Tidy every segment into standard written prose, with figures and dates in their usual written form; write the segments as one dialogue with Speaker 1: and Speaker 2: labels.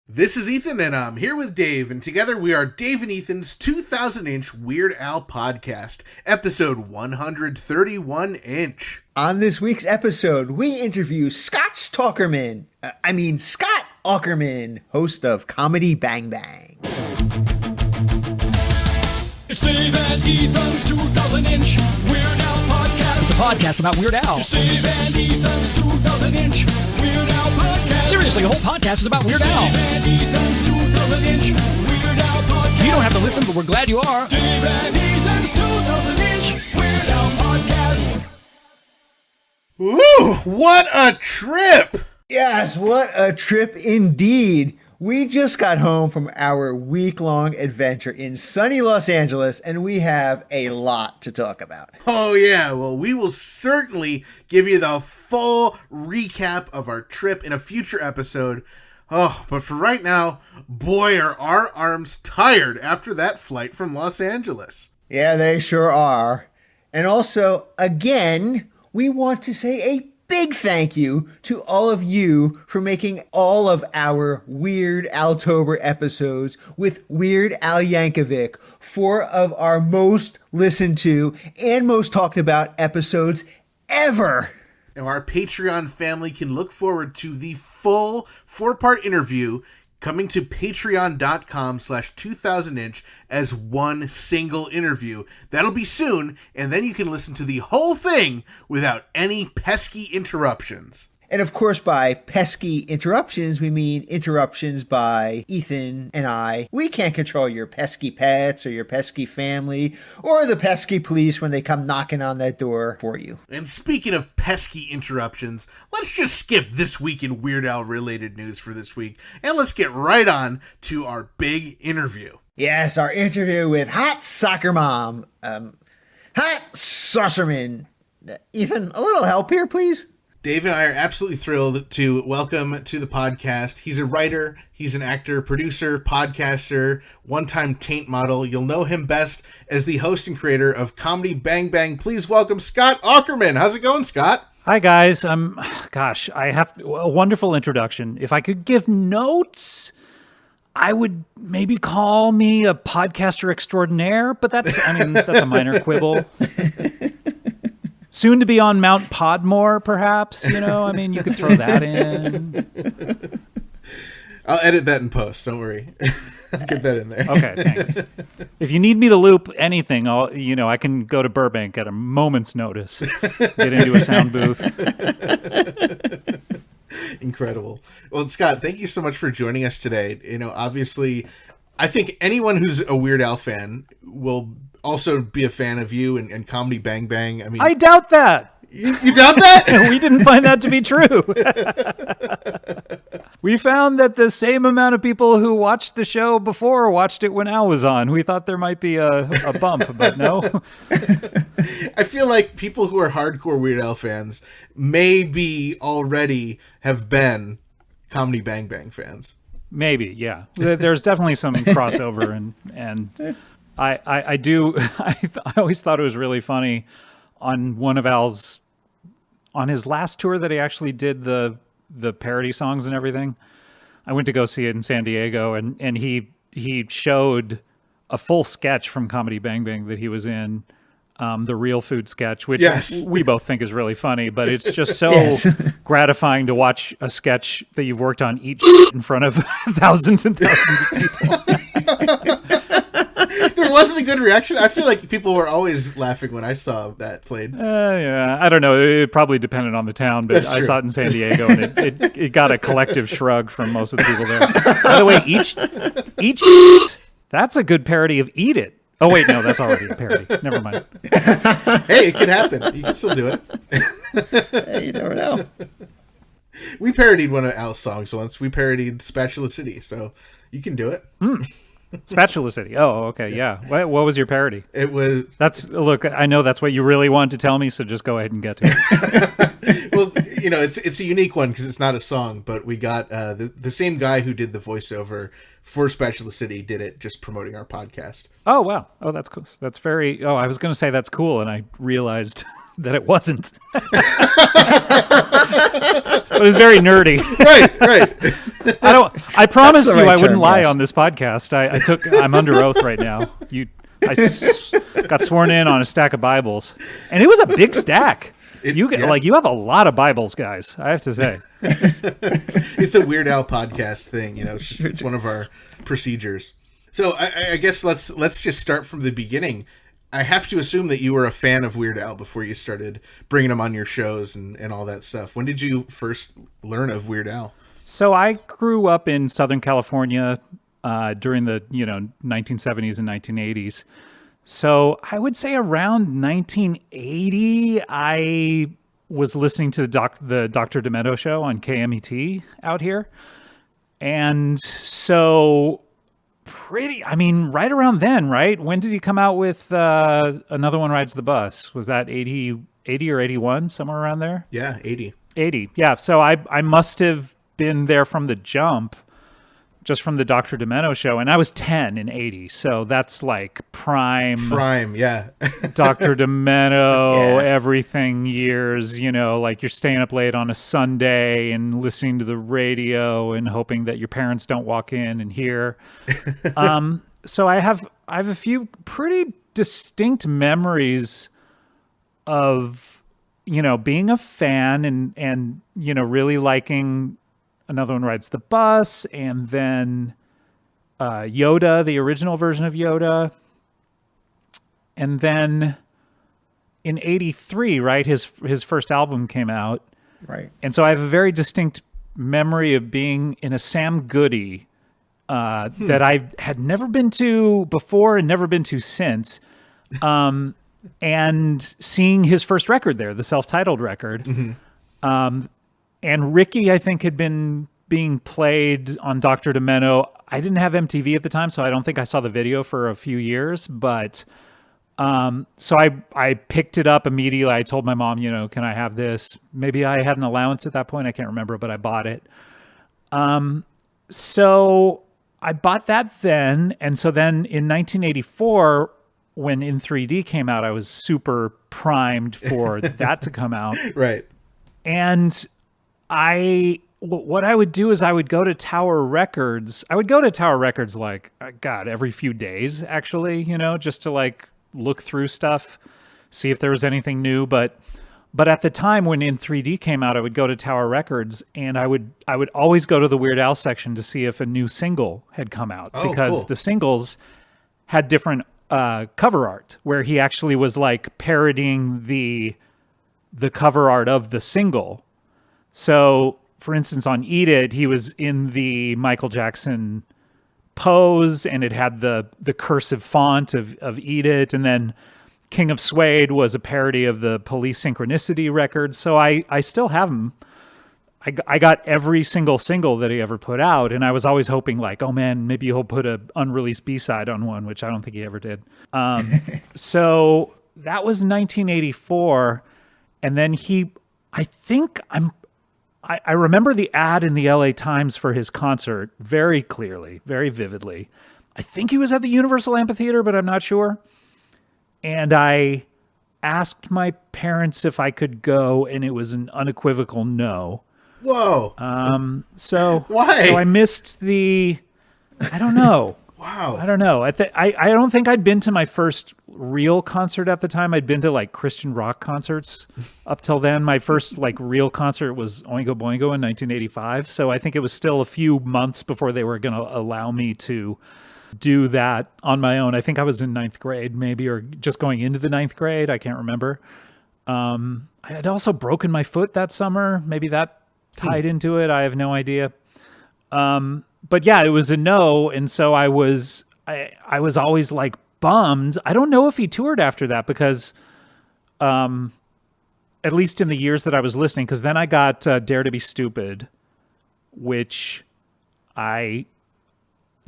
Speaker 1: This is Ethan, and I'm here with Dave, and together we are Dave and Ethan's 2000-inch Weird Al podcast, episode 131-inch.
Speaker 2: On this week's episode, we interview Scott Aukerman, Scott Aukerman, host of Comedy Bang Bang.
Speaker 3: It's Dave and Ethan's 2000-inch Weird Al podcast.
Speaker 4: It's a podcast about Weird Al.
Speaker 3: It's Dave and Ethan's 2000-inch Weird Al podcast.
Speaker 4: Seriously, the whole podcast is about Weird Al.
Speaker 3: Dave and Ethan's 2000-inch Weird Al podcast.
Speaker 4: You don't have to listen, but we're glad you are.
Speaker 3: Dave and Ethan's 2000-inch Weird Al podcast.
Speaker 1: Woo! What a trip!
Speaker 2: Yes, what a trip indeed. We just got home from our week-long adventure in sunny Los Angeles, and we have a lot to talk about.
Speaker 1: Oh yeah, well we will certainly give you the full recap of our trip in a future episode. Oh, but for right now, boy are our arms tired after that flight from Los Angeles.
Speaker 2: Yeah, they sure are. And also, again, we want to say a big thank you to all of you for making all of our Weird Altober episodes with Weird Al Yankovic 4 of our most listened to and most talked about episodes ever.
Speaker 1: Now our Patreon family can look forward to the full 4-part interview coming to patreon.com/2000inch as one single interview. That'll be soon, and then you can listen to the whole thing without any pesky interruptions.
Speaker 2: And of course, by pesky interruptions, we mean interruptions by Ethan and I. We can't control your pesky pets or your pesky family or the pesky police when they come knocking on that door for you.
Speaker 1: And speaking of pesky interruptions, let's just skip this week in Weird Al related news for this week, and let's get right on to our big interview.
Speaker 2: Yes, our interview with Hot Soccer Mom, Hot Saucerman. Ethan, a little help here, please.
Speaker 1: Dave and I are absolutely thrilled to welcome to the podcast. He's a writer, he's an actor, producer, podcaster, one-time taint model. You'll know him best as the host and creator of Comedy Bang Bang. Please welcome Scott Aukerman. How's it going, Scott?
Speaker 4: Hi, guys. I have a wonderful introduction. If I could give notes, I would maybe call me a podcaster extraordinaire, but that's a minor quibble. Soon to be on Mount Podmore, perhaps. You could throw that in.
Speaker 1: I'll edit that in post. Don't worry. Get that in there.
Speaker 4: Okay, thanks. If you need me to loop anything, I can go to Burbank at a moment's notice. Get into a sound booth.
Speaker 1: Incredible. Well, Scott, thank you so much for joining us today. Obviously, I think anyone who's a Weird Al fan will also be a fan of you and Comedy Bang Bang.
Speaker 4: I doubt that.
Speaker 1: You doubt that?
Speaker 4: We didn't find that to be true. We found that the same amount of people who watched the show before watched it when Al was on. We thought there might be a bump, but no.
Speaker 1: I feel like people who are hardcore Weird Al fans maybe already have been Comedy Bang Bang fans.
Speaker 4: Maybe, yeah. There's definitely some crossover, and I always thought it was really funny on one of Al's, on his last tour that he actually did the parody songs and everything. I went to go see it in San Diego, and he showed a full sketch from Comedy Bang Bang that he was in, the real food sketch, which we both think is really funny, but it's just so gratifying to watch a sketch that you've worked on each in front of thousands and thousands of people.
Speaker 1: There wasn't a good reaction. I feel like people were always laughing when I saw that played.
Speaker 4: Yeah, I don't know. It probably depended on the town, but I saw it in San Diego, and it got a collective shrug from most of the people there. By the way, each that's a good parody of Eat It. Oh, wait, no, that's already a parody. Never mind.
Speaker 1: Hey, it can happen. You can still do it.
Speaker 2: Hey, you never know.
Speaker 1: We parodied one of Al's songs once. We parodied Spatula City, so you can do it.
Speaker 4: Spatula City. Oh, okay, yeah. What was your parody?
Speaker 1: It was...
Speaker 4: Look, I know that's what you really wanted to tell me, so just go ahead and get to it.
Speaker 1: Well, it's a unique one because it's not a song, but we got the same guy who did the voiceover for Spatula City did it, just promoting our podcast.
Speaker 4: Oh, wow. Oh, that's cool. That's very... Oh, I was going to say that's cool, and I realized that it wasn't. But it's very nerdy.
Speaker 1: Right.
Speaker 4: I promised
Speaker 2: the
Speaker 4: you
Speaker 2: right
Speaker 4: I wouldn't
Speaker 2: term,
Speaker 4: lie
Speaker 2: yes.
Speaker 4: on this podcast. I'm under oath right now. Got sworn in on a stack of Bibles, and it was a big stack. You have a lot of Bibles, guys. I have to say.
Speaker 1: It's a Weird Al podcast thing, it's one of our procedures. So I guess let's just start from the beginning. I have to assume that you were a fan of Weird Al before you started bringing him on your shows and all that stuff. When did you first learn of Weird Al?
Speaker 4: So I grew up in Southern California during the 1970s and 1980s. So I would say around 1980, I was listening to the Dr. Demento show on KMET out here. And so right around then, right? When did he come out with Another One Rides the Bus? Was that 80 or 81, somewhere around there?
Speaker 1: Yeah, 80.
Speaker 4: 80, yeah. So I must have been there from the jump, just from the Dr. Demento show, and I was 10 in 80, so that's like prime,
Speaker 1: yeah.
Speaker 4: Dr. Demento,
Speaker 2: Yeah.
Speaker 4: everything years, like you're staying up late on a Sunday and listening to the radio and hoping that your parents don't walk in and hear. So I have a few pretty distinct memories of, being a fan and really liking Another One Rides the Bus, and then Yoda, the original version of Yoda. And then in 83, right, his first album came out.
Speaker 2: Right.
Speaker 4: And so I have a very distinct memory of being in a Sam Goody that I had never been to before and never been to since. And seeing his first record there, the self-titled record. And Ricky, I think, had been being played on Dr. Demento. I didn't have MTV at the time, so I don't think I saw the video for a few years. But so I picked it up immediately. I told my mom, can I have this? Maybe I had an allowance at that point. I can't remember, but I bought it. So I bought that then. And so then in 1984, when In 3D came out, I was super primed for that to come out.
Speaker 1: Right.
Speaker 4: And what I would do is I would go to Tower Records. I would go to Tower Records like, God, every few days, actually, just to like look through stuff, see if there was anything new. But at the time when In 3D came out, I would go to Tower Records and I would always go to the Weird Al section to see if a new single had come out, because
Speaker 1: cool.
Speaker 4: the singles had different cover art where he actually was like parodying the cover art of the single. So, for instance, on Eat It, he was in the Michael Jackson pose, and it had the cursive font of Eat It. And then King of Suede was a parody of the Police Synchronicity record. So I still have them. I got every single that he ever put out, and I was always hoping like, oh man, maybe he'll put an unreleased B-side on one, which I don't think he ever did. So that was 1984, and then I remember the ad in the LA Times for his concert very clearly, very vividly. I think he was at the Universal Amphitheater, but I'm not sure. And I asked my parents if I could go, and it was an unequivocal no.
Speaker 1: Whoa.
Speaker 4: So
Speaker 1: Why?
Speaker 4: So I missed I don't know.
Speaker 1: Wow.
Speaker 4: I don't know. I don't think I'd been to my first real concert at the time. I'd been to like Christian rock concerts up till then. My first like real concert was Oingo Boingo in 1985. So I think it was still a few months before they were going to allow me to do that on my own. I think I was in 9th grade maybe, or just going into the 9th grade. I can't remember. I had also broken my foot that summer. Maybe that tied into it. I have no idea. But yeah, it was a no, and so I was always like bummed. I don't know if he toured after that, because at least in the years that I was listening, because then I got Dare to Be Stupid, which I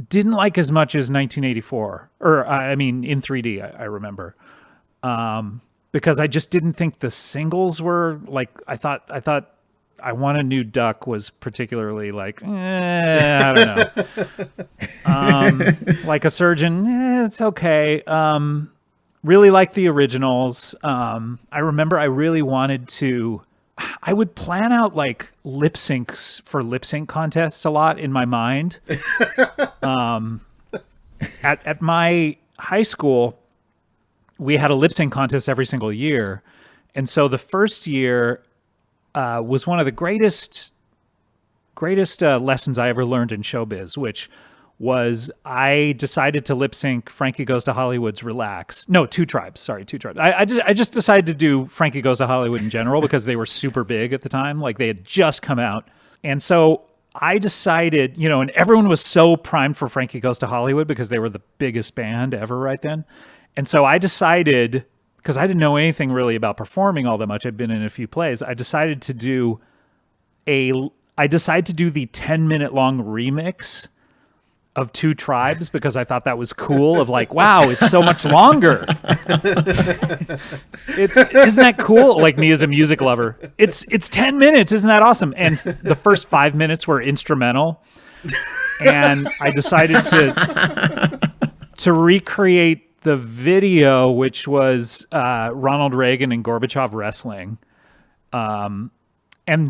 Speaker 4: didn't like as much as 1984, or I mean In 3D. I remember, because I just didn't think the singles were like I thought. I Want a New Duck was particularly like, I don't know. Like a Surgeon, it's okay. Really liked the originals. I remember I really wanted to. I would plan out like lip syncs for lip sync contests a lot in my mind. At my high school, we had a lip sync contest every single year, and so the first year was one of the greatest lessons I ever learned in showbiz, which was I decided to lip sync Frankie Goes to Hollywood's Relax. No, Two Tribes. Sorry, Two Tribes. I just decided to do Frankie Goes to Hollywood in general because they were super big at the time. Like they had just come out. And so I decided, and everyone was so primed for Frankie Goes to Hollywood because they were the biggest band ever right then. And so I decided, because I didn't know anything really about performing all that much, I'd been in a few plays, I decided to do the 10-minute long remix of Two Tribes because I thought that was cool. Of like, wow, it's so much longer. Isn't that cool? Like me as a music lover, it's 10 minutes. Isn't that awesome? And the first 5 minutes were instrumental, and I decided to recreate the video, which was Ronald Reagan and Gorbachev wrestling. And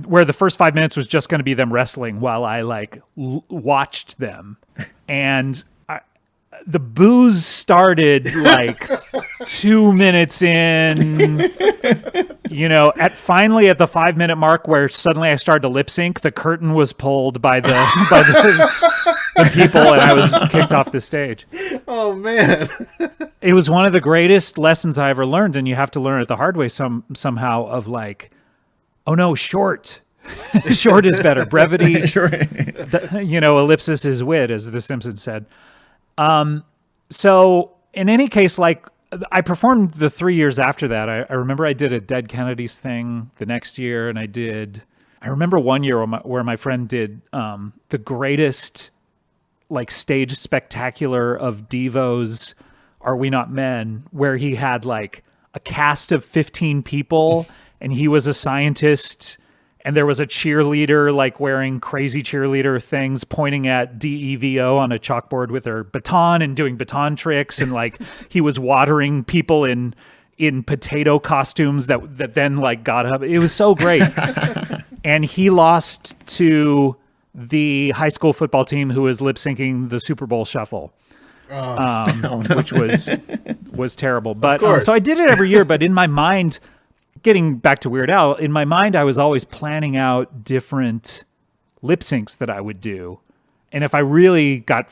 Speaker 4: where the first 5 minutes was just going to be them wrestling while I watched them. And the booze started like 2 minutes in, finally at the 5 minute mark where suddenly I started to lip sync, the curtain was pulled by the people and I was kicked off the stage.
Speaker 1: Oh man.
Speaker 4: It was one of the greatest lessons I ever learned. And you have to learn it the hard way somehow of like, oh no, short. Short is better. Brevity, ellipsis is wit, as The Simpsons said. So in any case, like I performed the 3 years after that. I remember I did a Dead Kennedys thing the next year, and I remember one year where my friend did the greatest like stage spectacular of Devo's Are We Not Men, where he had like a cast of 15 people and he was a scientist. And there was a cheerleader, like wearing crazy cheerleader things, pointing at DEVO on a chalkboard with her baton and doing baton tricks. And like he was watering people in potato costumes that then like got up. It was so great. And he lost to the high school football team who was lip syncing the Super Bowl Shuffle, which was terrible. But so I did it every year. But in my mind, getting back to Weird Al, in my mind, I was always planning out different lip syncs that I would do. And if I really got,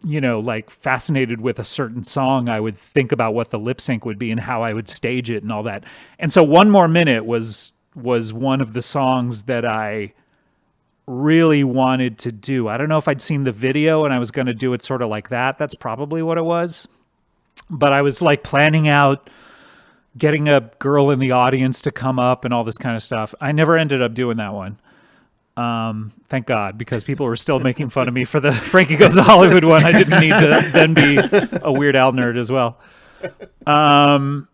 Speaker 4: like fascinated with a certain song, I would think about what the lip sync would be and how I would stage it and all that. And so One More Minute was one of the songs that I really wanted to do. I don't know if I'd seen the video and I was going to do it sort of like that. That's probably what it was. But I was like planning out getting a girl in the audience to come up and all this kind of stuff. I never ended up doing that one. Thank God, because people were still making fun of me for the Frankie Goes to Hollywood one. I didn't need to then be a Weird Al nerd as well. And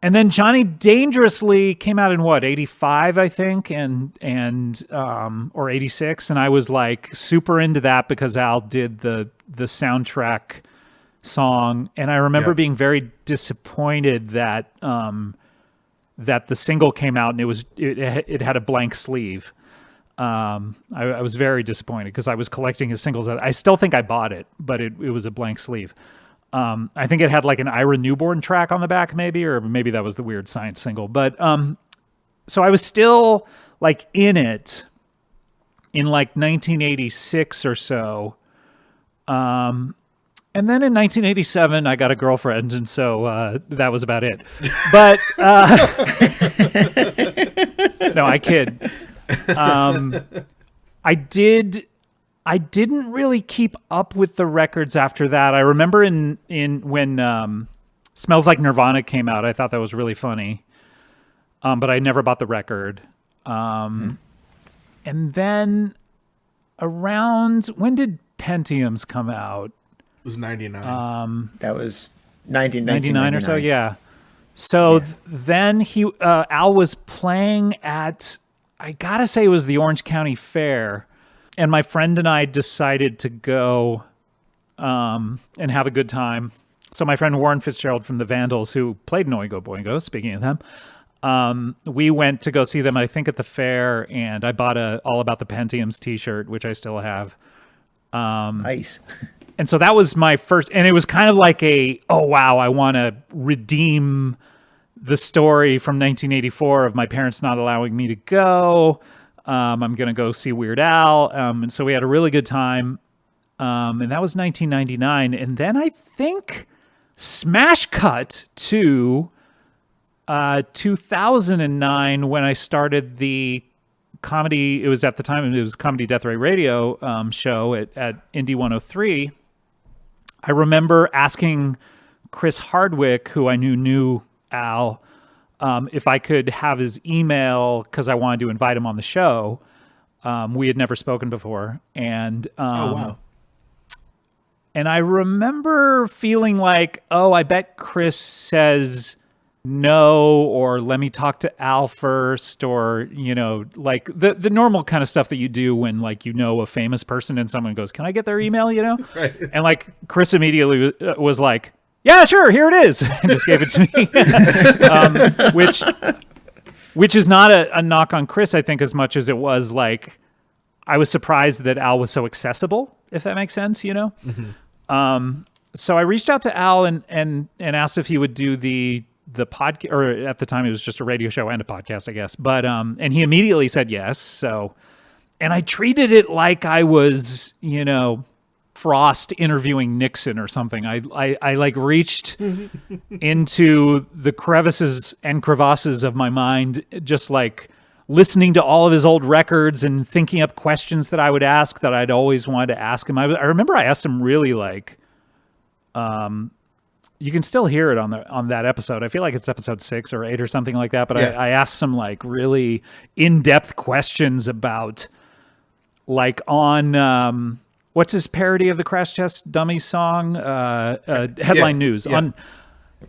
Speaker 4: then Johnny Dangerously came out in 85, I think, and or 86. And I was like super into that because Al did the soundtrack song, and I remember being very disappointed that that the single came out and it had a blank sleeve. I was very disappointed because I was collecting his singles. I still think I bought it, but it was a blank sleeve. I think it had like an Ira Newborn track on the back, or maybe that was the Weird Science single. But so I was still like in it in like 1986 or so. And then in 1987, I got a girlfriend, and so that was about it. But no, I kid. I didn't really keep up with the records after that. I remember when Smells Like Nirvana came out, I thought that was really funny, but I never bought the record. And then around when did Pentiums come out?
Speaker 1: It was 99.
Speaker 2: That was
Speaker 4: 99 or so, yeah. So then Al was playing at, I gotta say it was the Orange County Fair, and my friend and I decided to go and have a good time. So my friend Warren Fitzgerald from the Vandals, who played in Oingo Boingo, speaking of them, we went to go see them, I think, at the fair, and I bought a All About the Pentiums t-shirt, which I still have.
Speaker 2: Nice.
Speaker 4: And so that was my first, and it was kind of like oh wow, I want to redeem the story from 1984 of my parents not allowing me to go. I'm going to go see Weird Al. And so we had a really good time. And that was 1999. And then I think smash cut to 2009 when I started the comedy. It was at the time, it was Comedy Death Ray Radio show at Indie 103. I remember asking Chris Hardwick, who I knew Al, if I could have his email because I wanted to invite him on the show. We had never spoken before. And
Speaker 1: Oh, wow.
Speaker 4: and I remember feeling like, oh, I bet Chris says no, or let me talk to Al first, or, like the normal kind of stuff that you do when, like, a famous person and someone goes, can I get their email,
Speaker 1: Right.
Speaker 4: And, like, Chris immediately was like, yeah, sure, here it is, and just gave it to me, which is not a knock on Chris, I think, as much as it was, like, I was surprised that Al was so accessible, if that makes sense, Mm-hmm. So I reached out to Al and asked if he would do the podcast, or at the time it was just a radio show and a podcast, I guess. But and he immediately said yes. So, and I treated it like I was, Frost interviewing Nixon or something. I like reached into the crevices and crevasses of my mind, just like listening to all of his old records and thinking up questions that I would ask that I'd always wanted to ask him. I remember I asked him really like, you can still hear it on that episode. I feel like it's episode 6 or 8 or something like that. But yeah. I asked some like really in-depth questions about like on, what's his parody of the Crash Test Dummies song? Headline News.
Speaker 2: Yeah.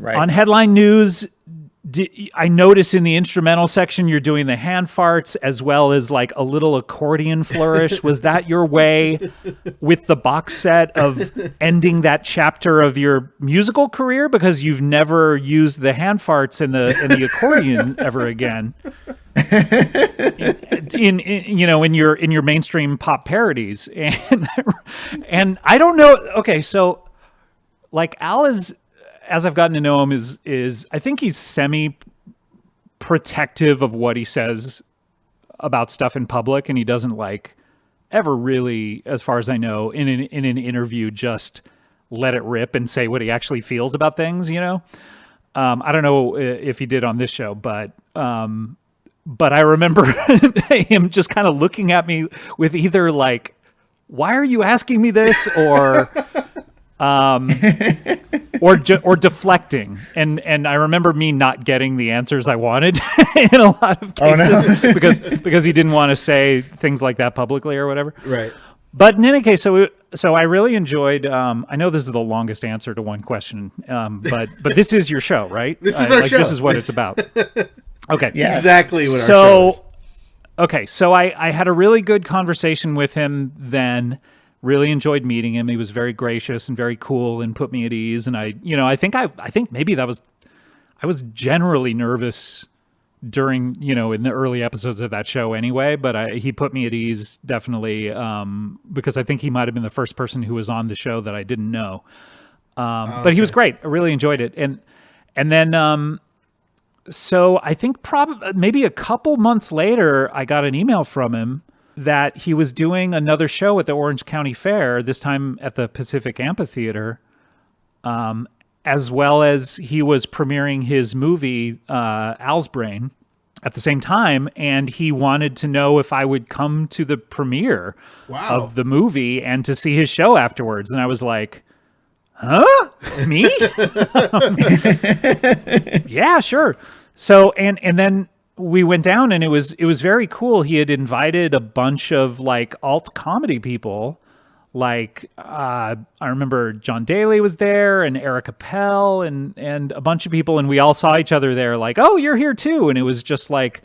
Speaker 4: On Headline News, I notice in the instrumental section you're doing the hand farts as well as like a little accordion flourish. Was that your way with the box set of ending that chapter of your musical career, because you've never used the hand farts and the accordion ever again in your mainstream pop parodies? And I don't know. Okay, so like Al is, as I've gotten to know him, is I think he's semi-protective of what he says about stuff in public, and he doesn't like ever really, as far as I know, in an interview just let it rip and say what he actually feels about things. I don't know if he did on this show, but I remember him just kind of looking at me with either like, "Why are you asking me this?" or or deflecting, and I remember me not getting the answers I wanted in a lot of cases because he didn't want to say things like that publicly or whatever.
Speaker 1: Right.
Speaker 4: But in any case, so I really enjoyed. I know this is the longest answer to one question, but this is your show, right?
Speaker 1: This is our show.
Speaker 4: This is what it's about. Okay.
Speaker 2: Yeah.
Speaker 1: Exactly what our show is.
Speaker 4: Okay, so I had a really good conversation with him then. Really enjoyed meeting him. He was very gracious and very cool and put me at ease. And I think maybe I was generally nervous during, in the early episodes of that show anyway, but he put me at ease definitely, because I think he might've been the first person who was on the show that I didn't know. But he was great. I really enjoyed it. And then, so I think probably maybe a couple months later, I got an email from him that he was doing another show at the Orange County Fair, this time at the Pacific Amphitheater, as well as he was premiering his movie, Al's Brain, at the same time, and he wanted to know if I would come to the premiere of the movie and to see his show afterwards. And I was like, huh? Me? Yeah, sure. So, and then we went down, and it was very cool. He had invited a bunch of like alt comedy people. Like I remember John Daly was there, and Eric Appel, and a bunch of people, and we all saw each other there. Like, oh, you're here too, and it was just like,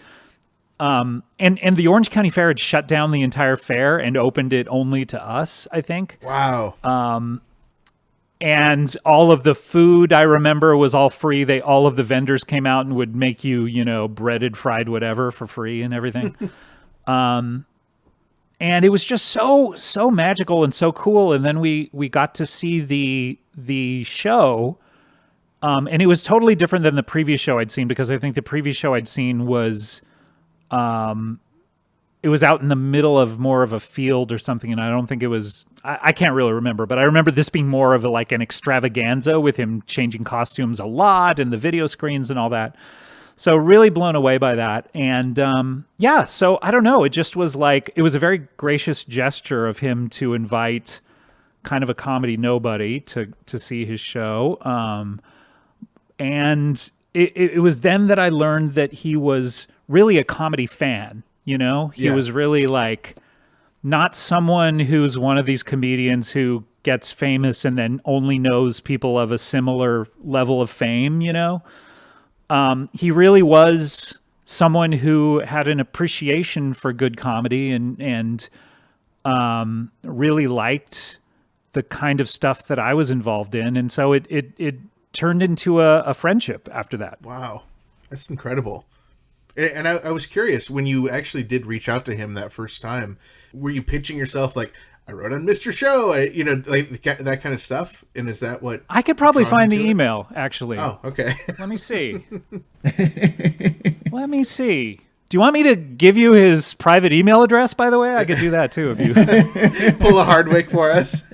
Speaker 4: and the Orange County Fair had shut down the entire fair and opened it only to us, I think.
Speaker 1: Wow.
Speaker 4: And all of the food, I remember, was all free. All of the vendors came out and would make you, breaded, fried, whatever for free and everything. And it was just so magical and so cool. And then we got to see the show, and it was totally different than the previous show I'd seen, because I think the previous show I'd seen was, it was out in the middle of more of a field or something, and I don't think it was. I can't really remember, but I remember this being more of an extravaganza with him changing costumes a lot and the video screens and all that. So really blown away by that. And so I don't know. It just was it was a very gracious gesture of him to invite kind of a comedy nobody to see his show. And it was then that I learned that he was really a comedy fan. He was really not someone who's one of these comedians who gets famous and then only knows people of a similar level of fame, He really was someone who had an appreciation for good comedy and really liked the kind of stuff that I was involved in. And so it turned into a friendship after that.
Speaker 1: Wow. That's incredible. And I was curious, when you actually did reach out to him that first time, were you pitching yourself like, I wrote on Mr. Show, that kind of stuff? And is that what...
Speaker 4: I could probably find the email, actually.
Speaker 1: Oh, okay.
Speaker 4: Let me see. Let me see. Do you want me to give you his private email address, by the way? I could do that, too, if you...
Speaker 1: Pull a Hardwick for us.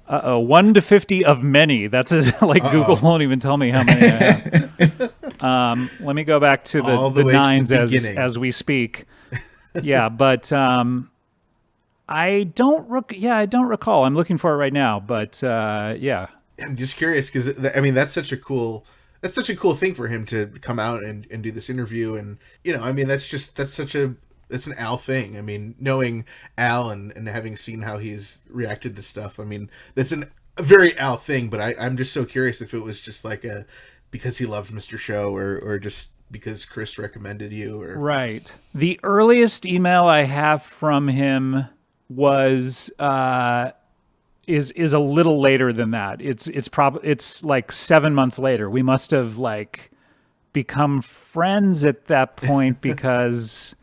Speaker 4: 1 to 50 of many. That's Google won't even tell me how many I have. Let me go back to the nines as we speak. Yeah, but I don't recall. I'm looking for it right now, but yeah.
Speaker 1: I'm just curious because that's such a cool thing for him to come out and do this interview, and that's an Al thing. I mean, knowing Al and having seen how he's reacted to stuff, that's a very Al thing. But I'm just so curious if it was just because he loved Mr. Show or just because Chris recommended you, or
Speaker 4: right. The earliest email I have from him was is a little later than that. It's like 7 months later. We must have become friends at that point because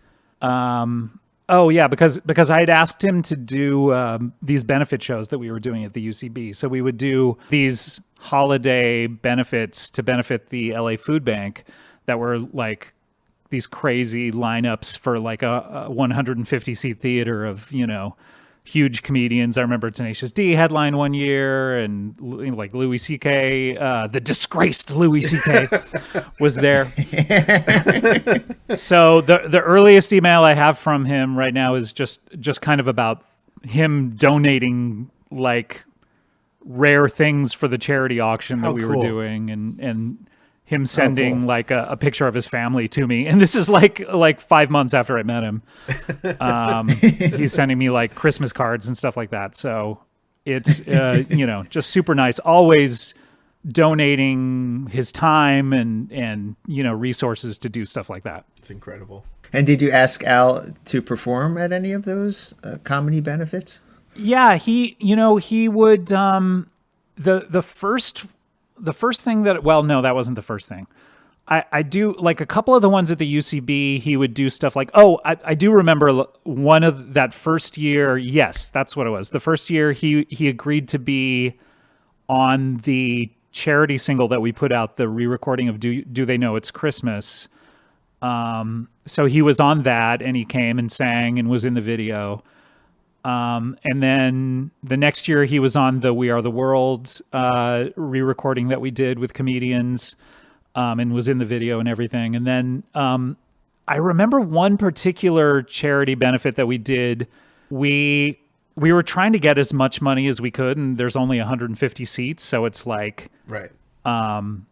Speaker 4: because I had asked him to do these benefit shows that we were doing at the UCB. So we would do these holiday benefits to benefit the LA Food Bank that were these crazy lineups for a 150 seat theater of, huge comedians. I remember Tenacious D headline one year, and Louis C.K., the disgraced Louis C.K. was there. So the earliest email I have from him right now is just kind of about him donating rare things for the charity auction that we were doing, and him sending a picture of his family to me. And this is like 5 months after I met him. He's sending me Christmas cards and stuff like that. So it's, just super nice. Always donating his time and resources to do stuff like that.
Speaker 1: It's incredible.
Speaker 2: And did you ask Al to perform at any of those comedy benefits?
Speaker 4: Yeah, he would, the first thing that, well, no, that wasn't the first thing. I do, a couple of the ones at the UCB, he would do stuff I do remember one of that first year. Yes, that's what it was. The first year he agreed to be on the charity single that we put out, the re-recording of Do They Know It's Christmas. So he was on that, and he came and sang and was in the video. And then the next year he was on the We Are the World re-recording that we did with comedians, and was in the video and everything. And then I remember one particular charity benefit that we did. We were trying to get as much money as we could, and there's only 150 seats, so it's
Speaker 1: right.
Speaker 4: And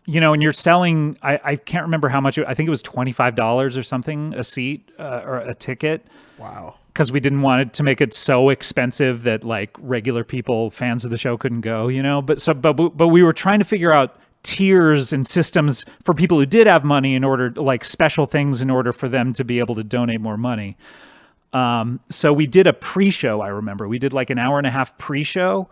Speaker 4: you're selling, I can't remember how much, I think it was $25 or something a seat, or a ticket.
Speaker 1: Wow.
Speaker 4: Because we didn't want it to make it so expensive that regular people, fans of the show, couldn't go, But we were trying to figure out tiers and systems for people who did have money in order, special things in order for them to be able to donate more money. So we did a pre-show. I remember we did an hour and a half pre-show,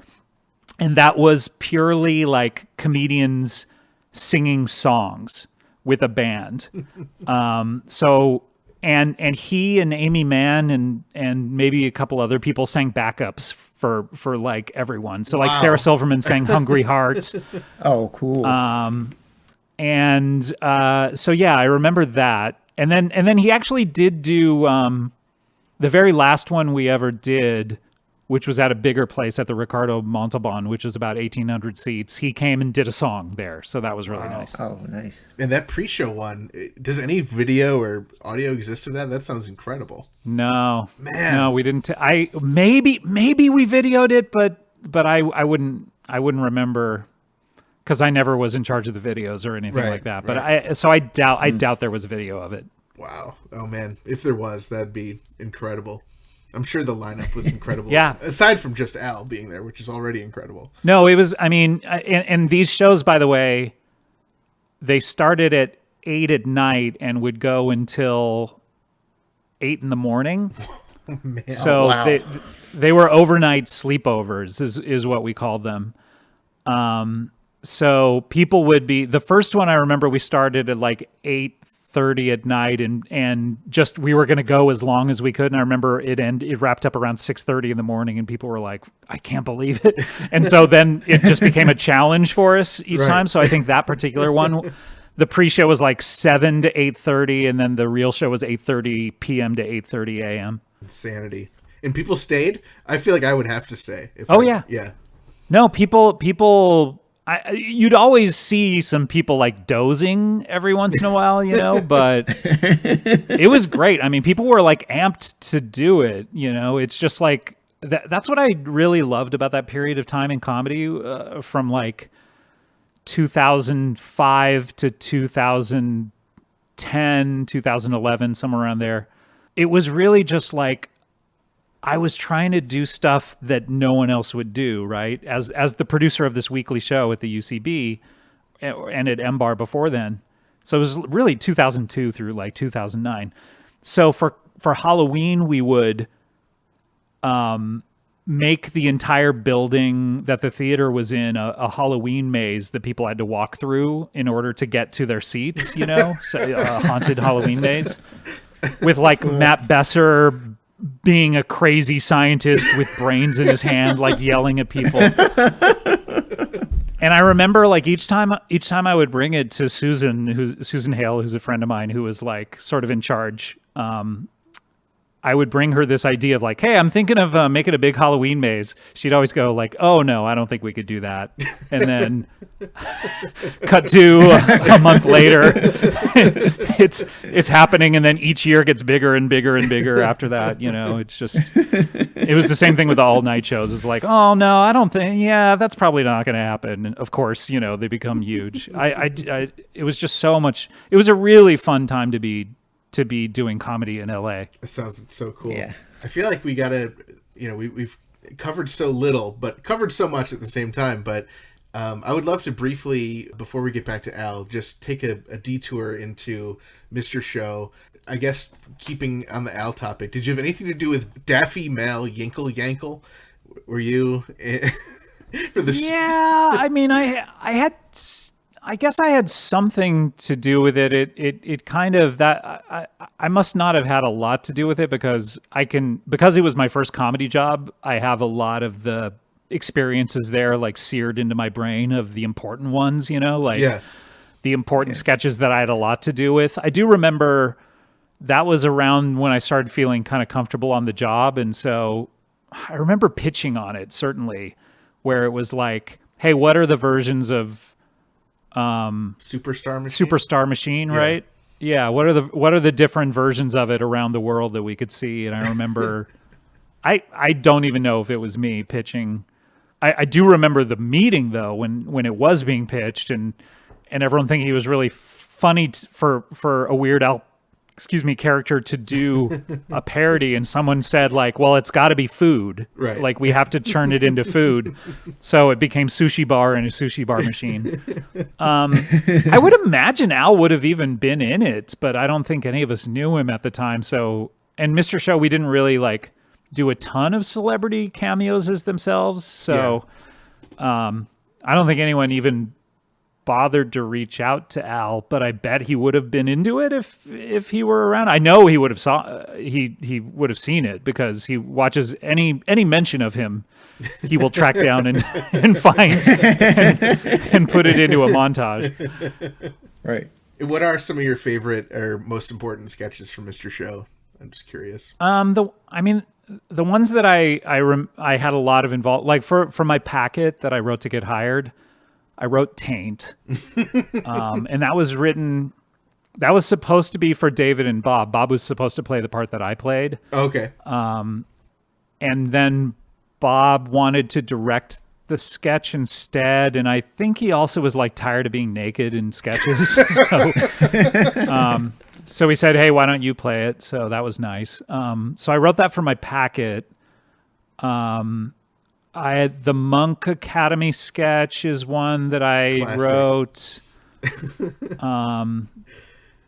Speaker 4: And that was purely like comedians singing songs with a band. And he and Amy Mann and maybe a couple other people sang backups for like everyone. So like Sarah Silverman sang "Hungry Heart."
Speaker 2: Oh, cool.
Speaker 4: And so yeah, I remember that. And then he actually did do the very last one we ever did, which was at a bigger place at the Ricardo Montalban, which is about 1,800 seats. He came and did a song there, so that was really nice.
Speaker 2: Oh, nice.
Speaker 1: And that pre-show one, does any video or audio exist of that? That sounds incredible.
Speaker 4: No,
Speaker 1: Man.
Speaker 4: no, we didn't. Maybe we videoed it, but I wouldn't remember because I never was in charge of the videos or anything like that. But I doubt there was a video of it.
Speaker 1: Wow. Oh man, if there was, that'd be incredible. I'm sure the lineup was incredible.
Speaker 4: Yeah.
Speaker 1: Aside from just Al being there, which is already incredible.
Speaker 4: No, it was, I mean, and these shows, by the way, they started at 8 at night and would go until 8 in the morning.
Speaker 1: Man.
Speaker 4: So they were overnight sleepovers is what we called them. So people would be, the first one I remember we started at like 8:30 at night and just we were going to go as long as we could, and I remember it wrapped up around 6:30 in the morning and people were like, I can't believe it. And so then it just became a challenge for us each time. So I think that particular one, the pre-show was like 7 to 8:30 and then the real show was 8:30 p.m. to 8:30 a.m.
Speaker 1: Insanity. And people stayed? I feel like I would have to stay.
Speaker 4: Yeah. No, people you'd always see some people like dozing every once in a while, you know, but it was great. I mean, people were like amped to do it, you know. It's just like that's what I really loved about that period of time in comedy from like 2005 to 2010, 2011, somewhere around there. It was really just like I was trying to do stuff that no one else would do, right? As the producer of this weekly show at the UCB and at M-Bar before then. So it was really 2002 through like 2009. So for Halloween, we would make the entire building that the theater was in a Halloween maze that people had to walk through in order to get to their seats, you know? So a haunted Halloween maze with like Matt Besser being a crazy scientist with brains in his hand, like yelling at people. And I remember like each time I would bring it to Susan Hale, who's a friend of mine who was like sort of in charge. I would bring her this idea of like, hey, I'm thinking of making a big Halloween maze. She'd always go like, oh no, I don't think we could do that. And then cut to a month later, it's happening. And then each year gets bigger and bigger and bigger after that. You know, it was the same thing with the all night shows. It's like, oh no, I don't think, that's probably not going to happen. And of course, you know, they become huge. It was just so much. It was a really fun time to be doing comedy in LA.
Speaker 1: That sounds so cool.
Speaker 2: Yeah.
Speaker 1: I feel like we gotta, you know, we've covered so little, but covered so much at the same time. But I would love to briefly, before we get back to Al, just take a detour into Mr. Show. I guess keeping on the Al topic, did you have anything to do with Daffy Mal Yinkle Yankle? Were you for this?
Speaker 4: Yeah, I mean, I guess I had something to do with it. It kind of that I must not have had a lot to do with it because it was my first comedy job. I have a lot of the experiences there like seared into my brain of the important ones, you know, like the important sketches that I had a lot to do with. I do remember that was around when I started feeling kind of comfortable on the job, and so I remember pitching on it certainly, where it was like, hey, what are the versions of Superstar Machine, right? Yeah. What are the different versions of it around the world that we could see? And I remember, I don't even know if it was me pitching. I do remember the meeting though, when it was being pitched and everyone thinking he was really funny for a Weird Al, character to do a parody, and someone said like, well, it's got to be food,
Speaker 1: right?
Speaker 4: Like we have to turn it into food, so it became Sushi Bar and a Sushi Bar Machine. I would imagine Al would have even been in it, but I don't think any of us knew him at the time. So, and Mr. Show, we didn't really like do a ton of celebrity cameos as themselves, so I don't think anyone even bothered to reach out to Al, but I bet he would have been into it if he were around. I know he would have he would have seen it because he watches any mention of him. He will track down and find and put it into a montage.
Speaker 2: Right.
Speaker 1: What are some of your favorite or most important sketches from Mr. Show? I'm just curious.
Speaker 4: The ones that I had a lot of involved, like for my packet that I wrote to get hired, I wrote Taint, and that was supposed to be for David and Bob. Bob was supposed to play the part that I played.
Speaker 1: Okay.
Speaker 4: And then Bob wanted to direct the sketch instead, and I think he also was like tired of being naked in sketches. So he said, "Hey, why don't you play it?" So that was nice. So I wrote that for my packet. I had the Monk Academy sketch is one that I
Speaker 1: Classic.
Speaker 4: wrote.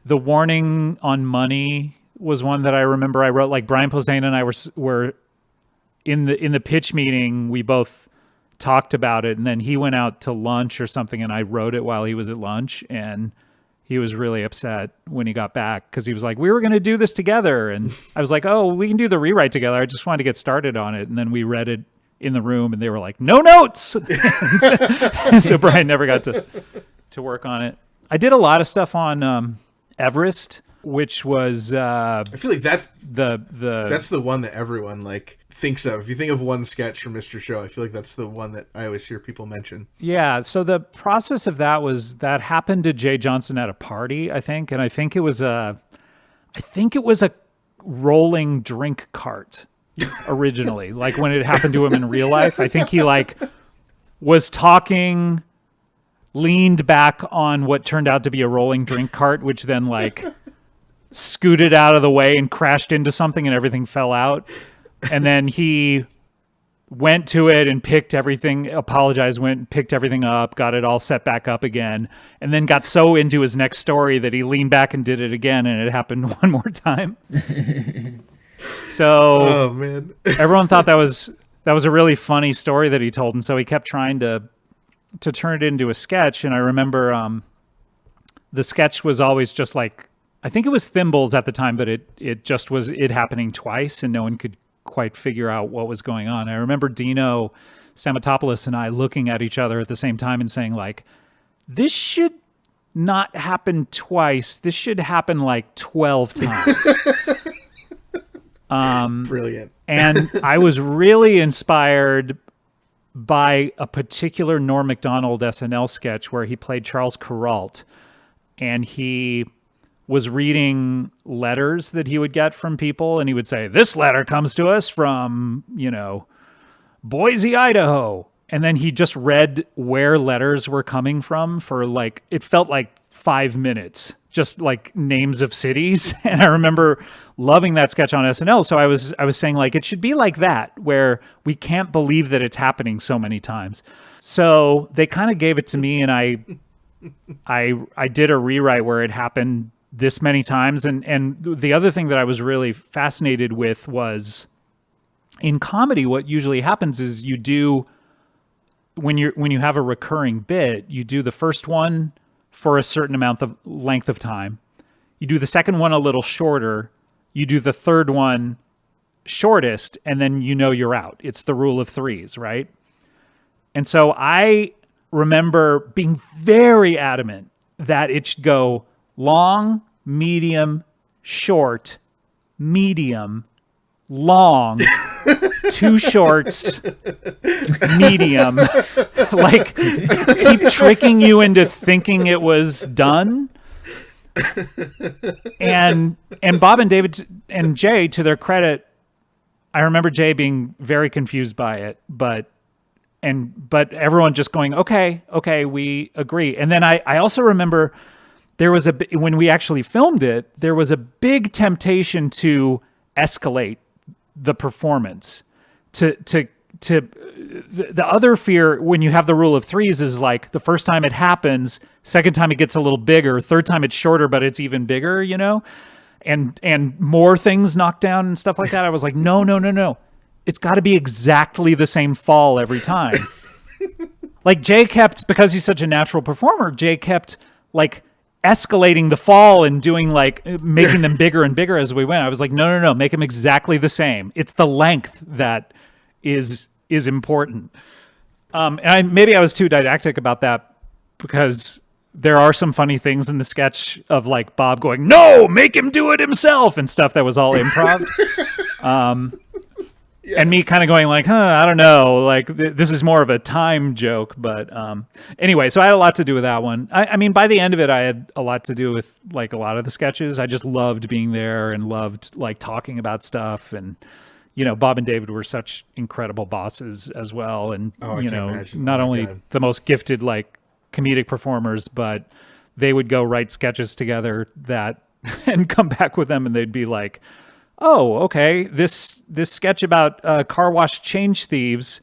Speaker 4: The Warning on Money was one that I remember I wrote. Like Brian Posehn and I were in the pitch meeting. We both talked about it, and then he went out to lunch or something, and I wrote it while he was at lunch, and he was really upset when he got back because he was like, "We were going to do this together," and I was like, "Oh, we can do the rewrite together. I just wanted to get started on it," and then we read it in the room, and they were like, "No notes." And so Brian never got to work on it. I did a lot of stuff on Everest, which was
Speaker 1: I feel like that's
Speaker 4: that's
Speaker 1: the one that everyone like thinks of. If you think of one sketch from Mr. Show, I feel like that's the one that I always hear people mention.
Speaker 4: Yeah. So the process of that happened to Jay Johnson at a party, I think, and I think it was a rolling drink cart originally. Like when it happened to him in real life, I think he like was talking, leaned back on what turned out to be a rolling drink cart, which then like scooted out of the way and crashed into something and everything fell out. And then he went to it and picked everything, apologized, went and picked everything up, got it all set back up again, and then got so into his next story that he leaned back and did it again, and it happened one more time. So
Speaker 1: Oh man.
Speaker 4: everyone thought that was a really funny story that he told, and so he kept trying to turn it into a sketch. And I remember the sketch was always just like, I think it was thimbles at the time, but it just was it happening twice, and no one could quite figure out what was going on. I remember Dino Stamatopoulos and I looking at each other at the same time and saying like, this should not happen twice. This should happen like 12 times.
Speaker 1: Brilliant.
Speaker 4: And I was really inspired by a particular Norm Macdonald SNL sketch where he played Charles Kuralt, and he was reading letters that he would get from people, and he would say, "This letter comes to us from, Boise, Idaho." And then he just read where letters were coming from for like, it felt like 5 minutes, just like names of cities. And I remember loving that sketch on SNL. So I was saying like, it should be like that, where we can't believe that it's happening so many times. So they kind of gave it to me, and I did a rewrite where it happened this many times. And the other thing that I was really fascinated with was in comedy, what usually happens is you do, when you have a recurring bit, you do the first one for a certain amount of length of time. You do the second one a little shorter. You do the third one shortest, and then you're out. It's the rule of threes, right? And so I remember being very adamant that it should go long, medium, short, medium, long, two shorts, medium. Like, keep tricking you into thinking it was done. And Bob and David and Jay, to their credit, I remember Jay being very confused by it, but everyone just going, okay, we agree. And then I also remember there was when we actually filmed it, there was a big temptation to escalate the performance. The other fear when you have the rule of threes is like the first time it happens, second time it gets a little bigger, third time it's shorter, but it's even bigger, and more things knocked down and stuff like that. I was like, no. It's got to be exactly the same fall every time. like Jay kept, because he's such a natural performer, Jay kept like escalating the fall and doing like making them bigger and bigger as we went. I was like, no, make them exactly the same. It's the length that is important. And maybe I was too didactic about that, because there are some funny things in the sketch of like Bob going, no, make him do it himself and stuff that was all improv. Yes. And me kind of going like, I don't know, like this is more of a time joke. But anyway, so I had a lot to do with that one. I mean, by the end of it, I had a lot to do with like a lot of the sketches. I just loved being there and loved like talking about stuff. And, you know, Bob and David were such incredible bosses as well. And, you know, not only the most gifted like comedic performers, but they would go write sketches together that and come back with them and they'd be like, oh, okay, this sketch about car wash change thieves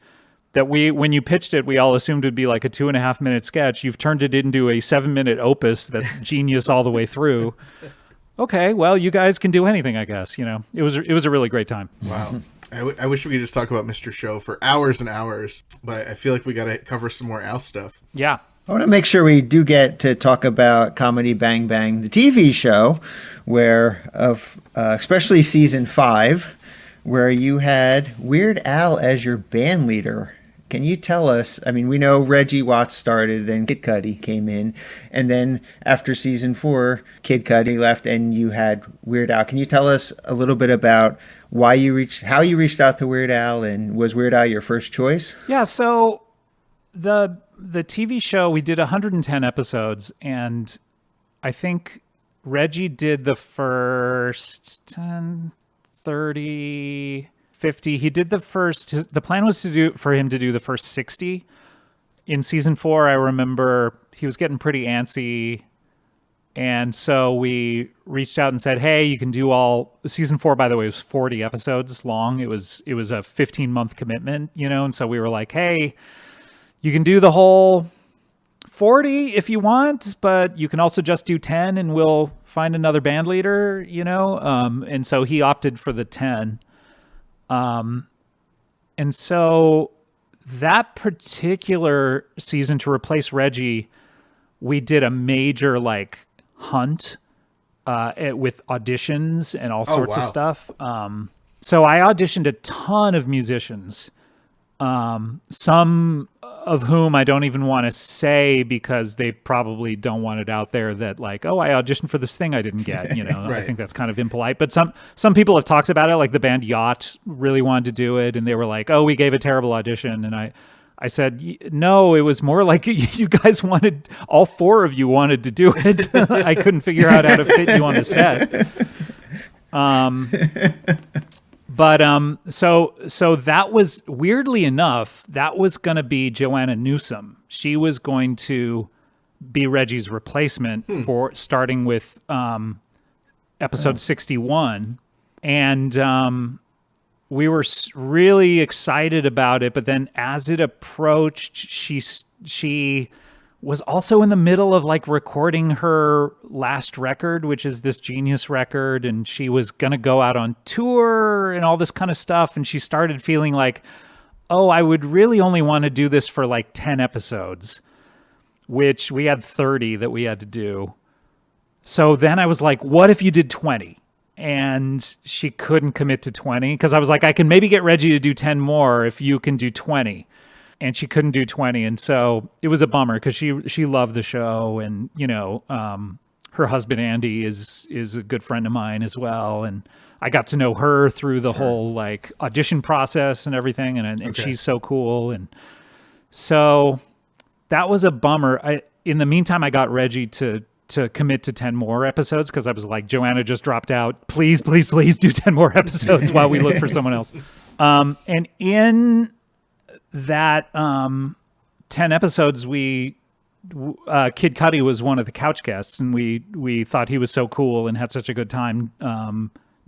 Speaker 4: that when you pitched it, we all assumed would be like a 2.5 minute sketch. You've turned it into a 7-minute opus that's genius all the way through. Okay, well, you guys can do anything, I guess. You know, it was a really great time.
Speaker 1: Wow. I wish we could just talk about Mr. Show for hours and hours, but I feel like we got to cover some more Al stuff.
Speaker 4: Yeah.
Speaker 2: I want to make sure we do get to talk about Comedy Bang Bang, the TV show, where especially season 5, where you had Weird Al as your band leader. Can you tell us? I mean, we know Reggie Watts started, then Kid Cudi came in, and then after season 4, Kid Cudi left, and you had Weird Al. Can you tell us a little bit about how you reached out to Weird Al, and was Weird Al your first choice?
Speaker 4: Yeah. So the TV show, we did 110 episodes, and I think Reggie did the first 10, 30, 50. He did the first, the plan was for him to do the first 60. In season 4, I remember he was getting pretty antsy. And so we reached out and said, hey, you can do all season 4, by the way, was 40 episodes long. It was a 15-month commitment, you know? And so we were like, hey, you can do the whole 40 if you want, but you can also just do 10 and we'll find another band leader, you know? And so he opted for the 10. And so that particular season, to replace Reggie, we did a major like hunt with auditions and all sorts of stuff. So I auditioned a ton of musicians, some of whom I don't even want to say because they probably don't want it out there that like, oh, I auditioned for this thing I didn't get, you know. Right. I think that's kind of impolite. But some people have talked about it, like the band Yacht really wanted to do it, and they were like, oh, we gave a terrible audition. And I said, no, it was more like you guys wanted, all 4 of you wanted to do it. I couldn't figure out how to fit you on the set. But so that was, weirdly enough, that was going to be Joanna Newsom. She was going to be Reggie's replacement for starting with episode 61. And we were really excited about it. But then as it approached, she was also in the middle of like recording her last record, which is this Genius record. And she was going to go out on tour and all this kind of stuff. And she started feeling like, oh, I would really only want to do this for like 10 episodes, which we had 30 that we had to do. So then I was like, what if you did 20? And she couldn't commit to 20 because I was like, I can maybe get Reggie to do 10 more if you can do 20. And she couldn't do 20. And so it was a bummer because she loved the show. And, you know, her husband, Andy, is a good friend of mine as well. And I got to know her through the whole like audition process and everything. And she's so cool. And so that was a bummer. In the meantime, I got Reggie to commit to 10 more episodes because I was like, Joanna just dropped out. Please do 10 more episodes while we look for someone else. And in that 10 episodes, Kid Cudi was one of the couch guests, and we thought he was so cool and had such a good time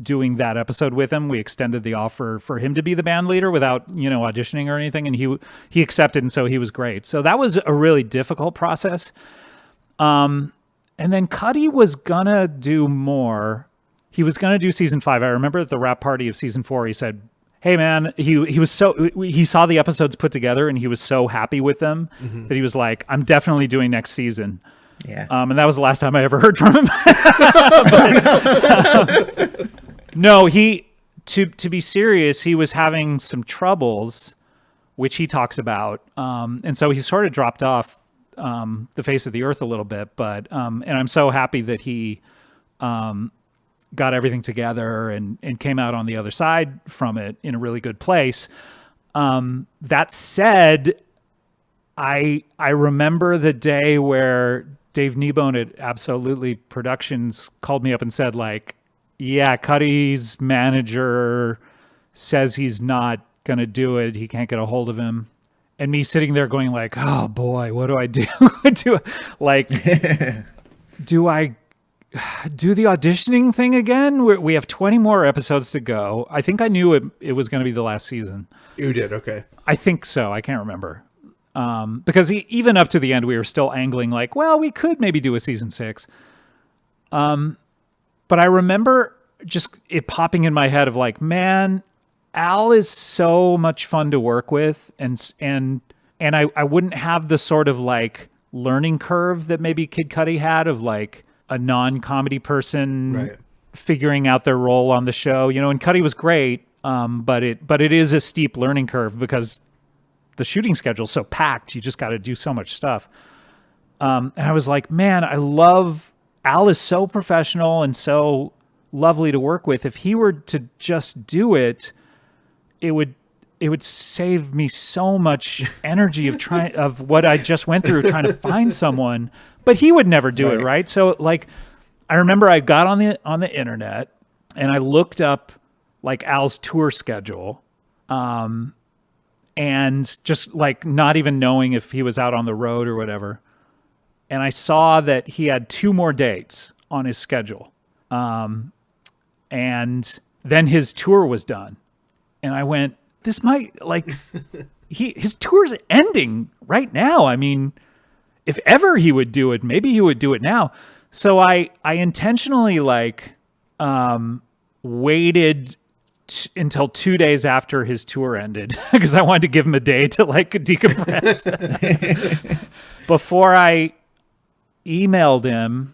Speaker 4: doing that episode with him. We extended the offer for him to be the band leader without, you know, auditioning or anything, and he accepted, and so he was great. So that was a really difficult process. And then Cudi was gonna do more. He was gonna do season 5. I remember at the wrap party of season 4, he said, hey man, he saw the episodes put together and he was so happy with them that he was like, I'm definitely doing next season.
Speaker 2: Yeah.
Speaker 4: And that was the last time I ever heard from him. No, to be serious, he was having some troubles, which he talks about. And so he sort of dropped off the face of the earth a little bit, but and I'm so happy that he got everything together and came out on the other side from it in a really good place. That said, I remember the day where Dave Kneebone at Absolutely Productions called me up and said, like, yeah, Cuddy's manager says he's not going to do it. He can't get a hold of him. And me sitting there going like, oh boy, what do I do? Do I do the auditioning thing again? We have 20 more episodes to go. I think I knew it was going to be the last season.
Speaker 1: You did, okay.
Speaker 4: I think so. I can't remember. Because even up to the end, we were still angling like, well, we could maybe do a season 6. But I remember just it popping in my head of like, man, Al is so much fun to work with, and I wouldn't have the sort of like learning curve that maybe Kid Cudi had of like a non-comedy person figuring out their role on the show, and Cudi was great, but it is a steep learning curve because the shooting schedule's so packed. You just got to do so much stuff. And I was like, man, Al is so professional and so lovely to work with. If he were to just do it, it would save me so much energy of what I just went through trying to find someone. But he would never do it, right? So like, I remember I got on the internet and I looked up like Al's tour schedule, and just like not even knowing if he was out on the road or whatever. And I saw that he had 2 more dates on his schedule, and then his tour was done. And I went, this might like his tour's ending right now. I mean, if ever he would do it, maybe he would do it now. So I intentionally like waited until 2 days after his tour ended because I wanted to give him a day to like decompress before I emailed him.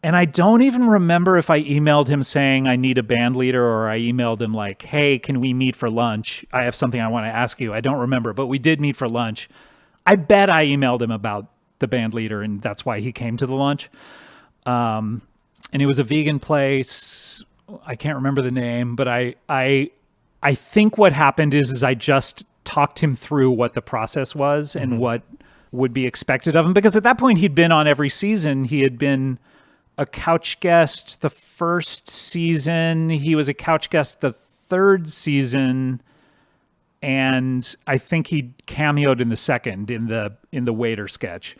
Speaker 4: And I don't even remember if I emailed him saying I need a band leader or I emailed him like, hey, can we meet for lunch? I have something I want to ask you. I don't remember, but we did meet for lunch. I bet I emailed him about the band leader, and that's why he came to the lunch. And it was a vegan place. I can't remember the name, but I think what happened is I just talked him through what the process was and what would be expected of him. Because at that point, he'd been on every season. He had been a couch guest the first season. He was a couch guest the 3rd season, and I think he cameoed in the 2nd in the waiter sketch.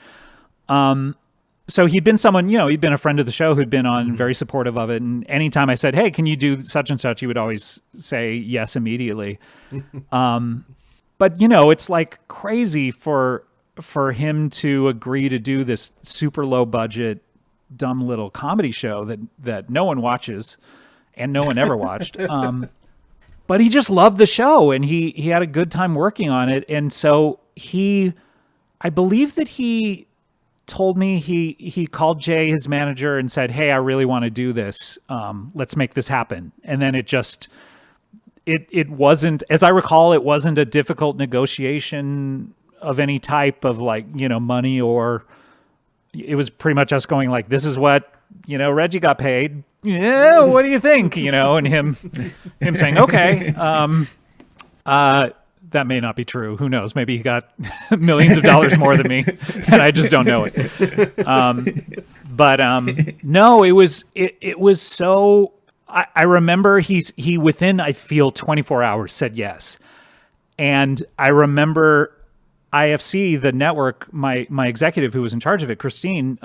Speaker 4: So he'd been someone, he'd been a friend of the show who'd been on, very supportive of it. And anytime I said, hey, can you do such and such? He would always say yes immediately. But it's like crazy for him to agree to do this super low budget, dumb little comedy show that no one watches and no one ever watched. But he just loved the show and he had a good time working on it. And so I believe that he told me he called Jay, his manager, and said, hey, I really want to do this. Let's make this happen. And then it wasn't, as I recall, it wasn't a difficult negotiation of any type of like, money, or it was pretty much us going like, this is what, Reggie got paid. Yeah. What do you think? And him saying, okay. That may not be true. Who knows? Maybe he got millions of dollars more than me, and I just don't know it. No, it was so. I remember he within, I feel, 24 hours said yes, and I remember IFC, the network, my executive who was in charge of it, Christine.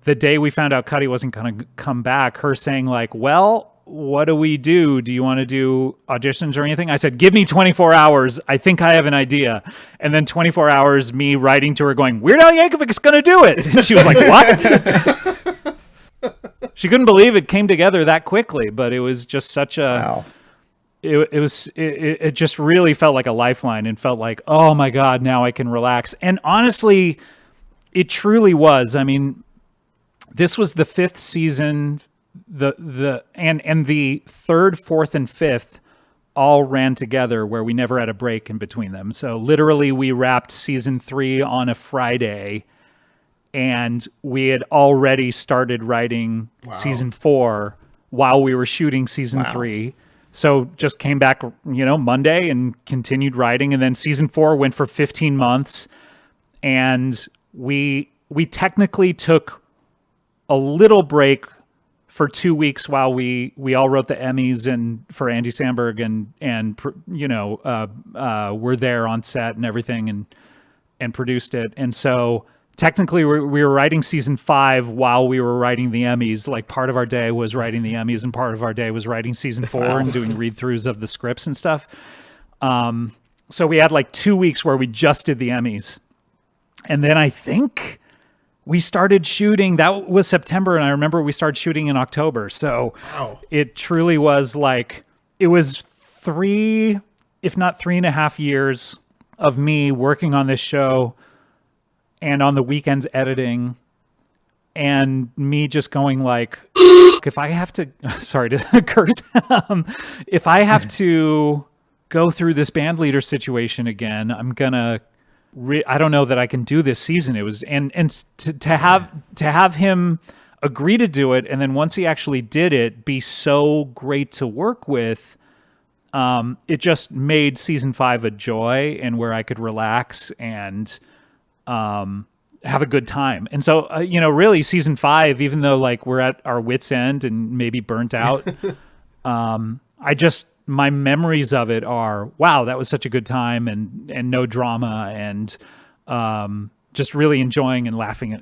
Speaker 4: The day we found out Cuddy wasn't going to come back, her saying like, well, what do we do? Do you want to do auditions or anything? I said, give me 24 hours. I think I have an idea. And then 24 hours, me writing to her going, Weird Al Yankovic's going to do it. And she was like, what? She couldn't believe it came together that quickly, but it was just such a, it just really felt like a lifeline and felt like, oh my God, now I can relax. And honestly, it truly was. I mean, this was the 5th season, and the 3rd, 4th, and 5th all ran together where we never had a break in between them. So literally we wrapped season 3 on a Friday, and we had already started writing season 4 while we were shooting season 3. So just came back, Monday and continued writing. And then season 4 went for 15 months. And we technically took a little break for 2 weeks while we all wrote the Emmys and for Andy Samberg and were there on set and everything and produced it. And so technically we were writing season 5 while we were writing the Emmys. Like part of our day was writing the Emmys and part of our day was writing season 4 and doing read-throughs of the scripts and stuff. So we had like 2 weeks where we just did the Emmys. And then I think we started shooting, that was September, and I remember we started shooting in October. So It truly was like, it was 3, if not 3.5 years of me working on this show and on the weekends editing, and me just going like, if I have to, sorry to curse, if I have to go through this band leader situation again, I'm gonna, I don't know that I can do this season. It was, and to have him agree to do it, and then once he actually did it, be so great to work with. It just made season 5 a joy and where I could relax and have a good time. And so, really season 5, even though like we're at our wit's end and maybe burnt out, my memories of it are, wow, that was such a good time and no drama and just really enjoying and laughing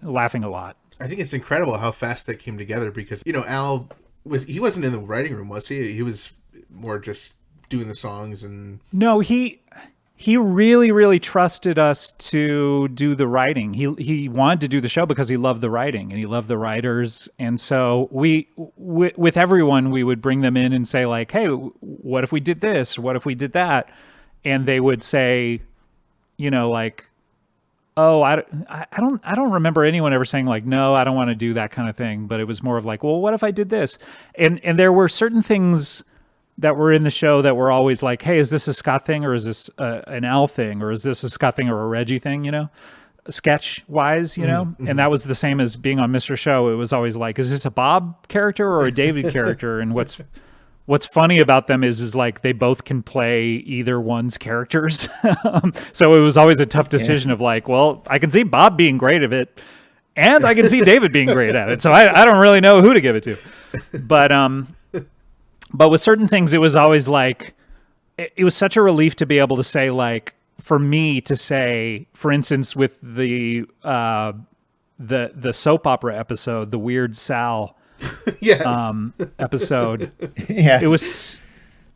Speaker 4: a lot.
Speaker 1: I think it's incredible how fast that came together because, Al he wasn't in the writing room, was he? He was more just doing the songs and...
Speaker 4: No, he really, really trusted us to do the writing. He wanted to do the show because he loved the writing and he loved the writers. And so with everyone, we would bring them in and say like, hey, what if we did this? What if we did that? And they would say, like, oh, I don't remember anyone ever saying like, no, I don't want to do that kind of thing. But it was more of like, well, what if I did this? And there were certain things that were in the show that were always like, hey, is this a Scott thing or is this an Al thing or is this a Scott thing or a Reggie thing, sketch wise, Mm-hmm. And that was the same as being on Mr. Show. It was always like, is this a Bob character or a David character? And what's funny about them is like they both can play either one's characters. So it was always a tough decision of like, well, I can see Bob being great at it and I can see David being great at it. So I don't really know who to give it to. But with certain things, it was always like, it was such a relief to be able to say, like, for me to say, for instance, with the soap opera episode, the Weird Sal episode.
Speaker 2: Yeah.
Speaker 4: It was,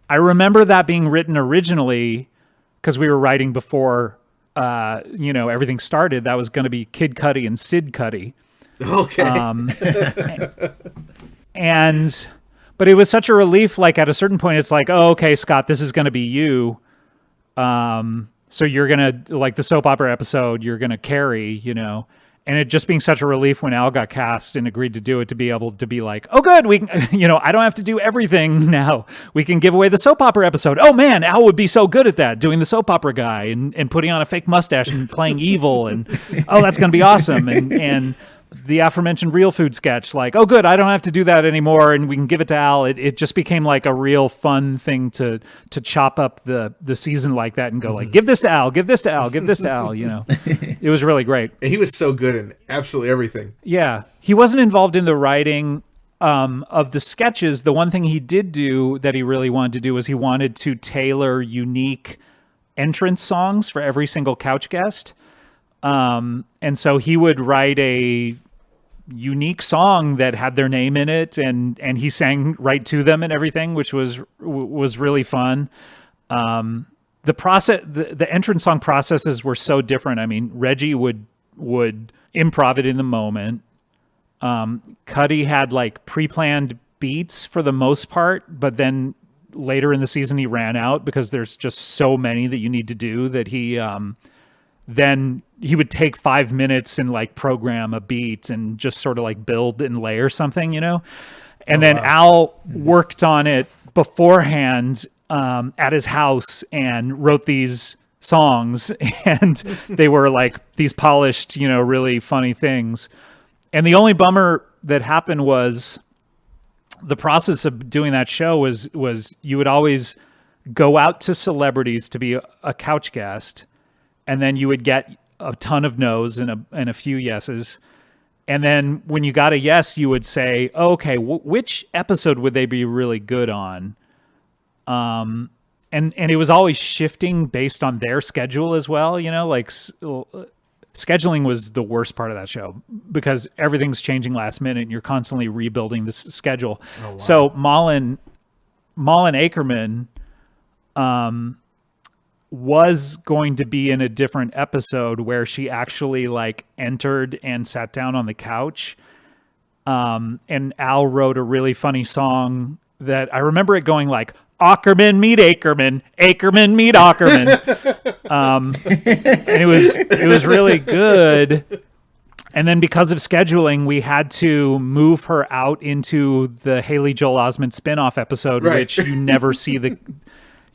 Speaker 4: I remember that being written originally because we were writing before, everything started. That was going to be Kid Cudi and Sid Cudi.
Speaker 1: Okay.
Speaker 4: But it was such a relief, like at a certain point, it's like, oh, okay, Scott, this is going to be you. So you're going to, like the soap opera episode, you're going to carry, and it just being such a relief when Al got cast and agreed to do it, to be able to be like, oh, good, we can, I don't have to do everything now. We can give away the soap opera episode. Oh man, Al would be so good at that, doing the soap opera guy and putting on a fake mustache and playing evil. And, oh, that's going to be awesome. And the aforementioned real food sketch, like, oh good, I don't have to do that anymore and we can give it to Al. It just became like a real fun thing to chop up the season like that and go like, give this to Al, give this to Al, give this to Al, It was really great.
Speaker 1: And he was so good in absolutely everything.
Speaker 4: Yeah. He wasn't involved in the writing of the sketches. The one thing he did do that he really wanted to do was he wanted to tailor unique entrance songs for every single couch guest. And so he would write a unique song that had their name in it and he sang right to them and everything, which was really fun. The process, the entrance song processes were so different. I mean, Reggie would improv it in the moment. Cudi had like pre-planned beats for the most part, but then later in the season he ran out because there's just so many that you need to do that he then he would take 5 minutes and like program a beat and just sort of like build and layer something, And then Al worked on it beforehand at his house and wrote these songs, and they were like these polished, really funny things. And the only bummer that happened was the process of doing that show was you would always go out to celebrities to be a couch guest, and then you would get a ton of no's and a few yeses. And then when you got a yes, you would say, okay, which episode would they be really good on? And it was always shifting based on their schedule as well. Scheduling was the worst part of that show because everything's changing last minute and you're constantly rebuilding this schedule. Oh, wow. So Malin Aukerman was going to be in a different episode where she actually like entered and sat down on the couch. And Al wrote a really funny song that I remember it going like, Aukerman meet Aukerman, Aukerman meet Aukerman. And it was really good. And then because of scheduling, we had to move her out into the Haley Joel Osment spinoff episode, right, which you never see the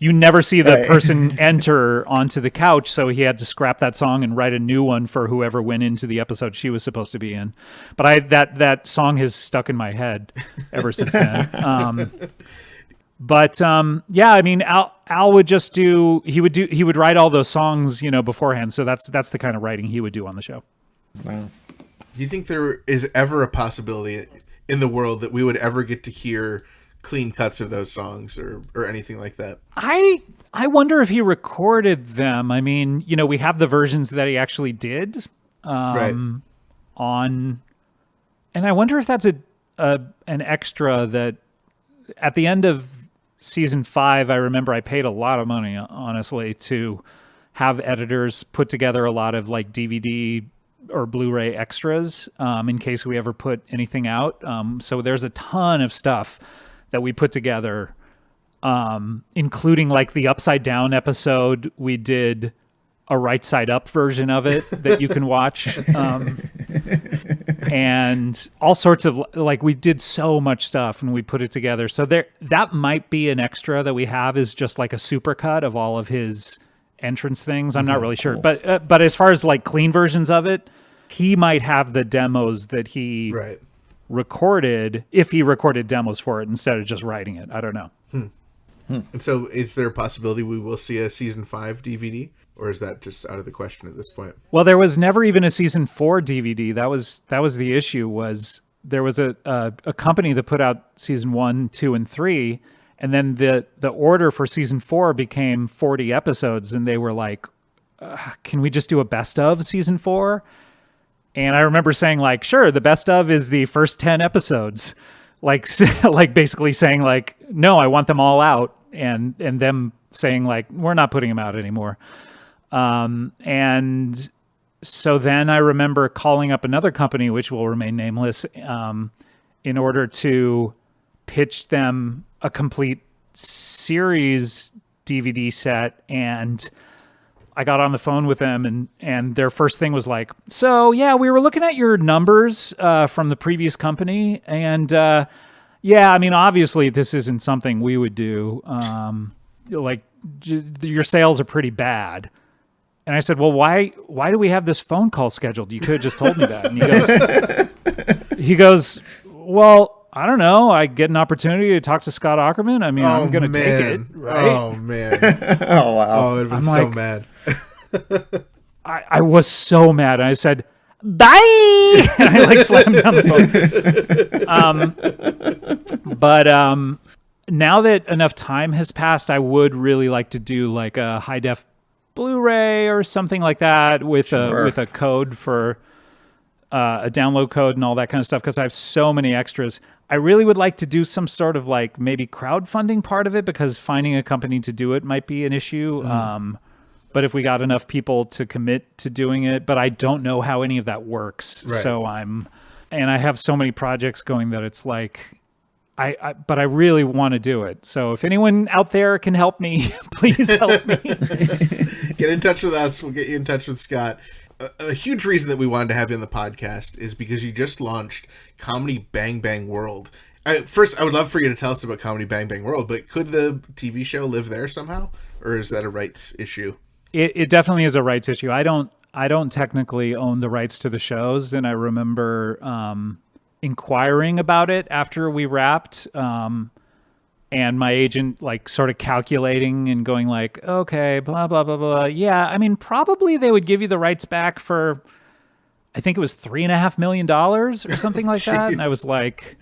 Speaker 4: right, person enter onto the couch. So he had to scrap that song and write a new one for whoever went into the episode she was supposed to be in. But that song has stuck in my head ever since then. But yeah, I mean, Al would just he would write all those songs, beforehand. So that's the kind of writing he would do on the show.
Speaker 2: Wow.
Speaker 1: Do you think there is ever a possibility in the world that we would ever get to hear clean cuts of those songs or anything like that?
Speaker 4: I wonder if he recorded them. I mean, we have the versions that he actually did
Speaker 1: right,
Speaker 4: on, and I wonder if that's an extra that at the end of season 5, I remember I paid a lot of money, honestly, to have editors put together a lot of like DVD or Blu-ray extras in case we ever put anything out. So there's a ton of stuff that we put together, including like the Upside Down episode. We did a right side up version of it that you can watch. And all sorts of, like, we did so much stuff and we put it together. So that might be an extra that we have, is just like a supercut of all of his entrance things. I'm not really sure. But as far as like clean versions of it, he might have the demos that he
Speaker 1: right,
Speaker 4: recorded, if he recorded demos for it instead of just writing it. I don't know.
Speaker 1: And so is there a possibility we will see a season 5 DVD, or is that just out of the question at this point?
Speaker 4: Well, there was never even a season 4 DVD. That was the issue. Was there was a company that put out season 1, 2, and 3, and then the order for season 4 became 40 episodes, and they were like, "Can we just do a best of season 4?" And I remember saying like, "Sure, the best of is the first 10 episodes." Like basically saying like, "No, I want them all out," and them saying like, "We're not putting them out anymore." And so then I remember calling up another company, which will remain nameless, in order to pitch them a complete series DVD set. And I got on the phone with them, and their first thing was like, "So yeah, we were looking at your numbers from the previous company, and yeah, I mean, obviously this isn't something we would do. Your sales are pretty bad." And I said, "Well, why do we have this phone call scheduled? You could have just told me that." And he goes, "Well, I don't know. I get an opportunity to talk to Scott Aukerman. I mean, I'm going to take it, right?"
Speaker 1: Oh man!
Speaker 2: Oh wow!
Speaker 1: Oh, I'd been so mad.
Speaker 4: I was so mad. I said, "Bye!" And I like slammed down the phone. But now that enough time has passed, I would really like to do like a high def Blu-ray or something like that with a code for a download code and all that kind of stuff, because I have so many extras. I really would like to do some sort of like maybe crowdfunding part of it, because finding a company to do it might be an issue. But if we got enough people to commit to doing it, but I don't know how any of that works. Right. So and I have so many projects going that it's like, but I really want to do it. So if anyone out there can help me, please help me.
Speaker 1: Get in touch with us. We'll get you in touch with Scott. A huge reason that we wanted to have you on the podcast is because you just launched Comedy Bang Bang World. First, I would love for you to tell us about Comedy Bang Bang World, but could the TV show live there somehow? Or is that a rights issue?
Speaker 4: It definitely is a rights issue. I don't technically own the rights to the shows, and I remember inquiring about it after we wrapped, and my agent like sort of calculating and going like, okay, blah blah blah blah. Yeah, I mean, probably they would give you the rights back for, I think it was $3.5 million or something like that. And I was like,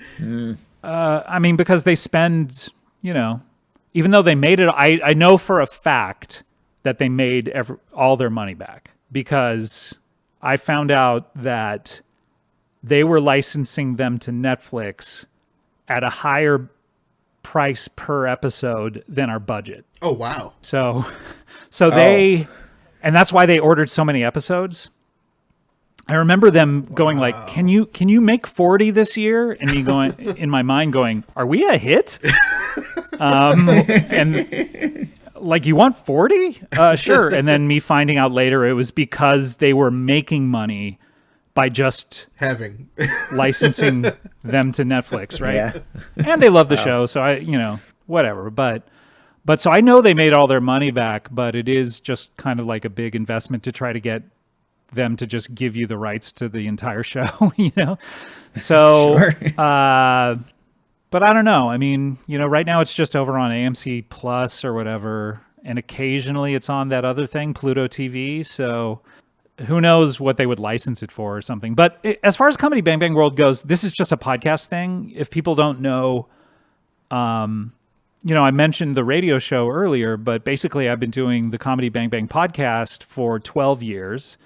Speaker 4: I mean, because they spend, even though they made it, I know for a fact that they made all their money back, because I found out that they were licensing them to Netflix at a higher price per episode than our budget.
Speaker 1: Oh, wow.
Speaker 4: So they, and that's why they ordered so many episodes. I remember them going like, can you make 40 this year? And me going in my mind going, are we a hit? And like, you want 40? Sure. And then me finding out later, it was because they were making money by just
Speaker 1: having
Speaker 4: licensing them to Netflix, right?
Speaker 2: Yeah.
Speaker 4: And they love the show, so whatever. But so I know they made all their money back, but it is just kind of like a big investment to try to get them to just give you the rights to the entire show, So,
Speaker 2: Sure.
Speaker 4: but I don't know. I mean, right now it's just over on AMC Plus or whatever, and occasionally it's on that other thing, Pluto TV. So who knows what they would license it for or something. But as far as Comedy Bang Bang World goes, this is just a podcast thing. If people don't know, I mentioned the radio show earlier, but basically I've been doing the Comedy Bang Bang podcast for 12 years.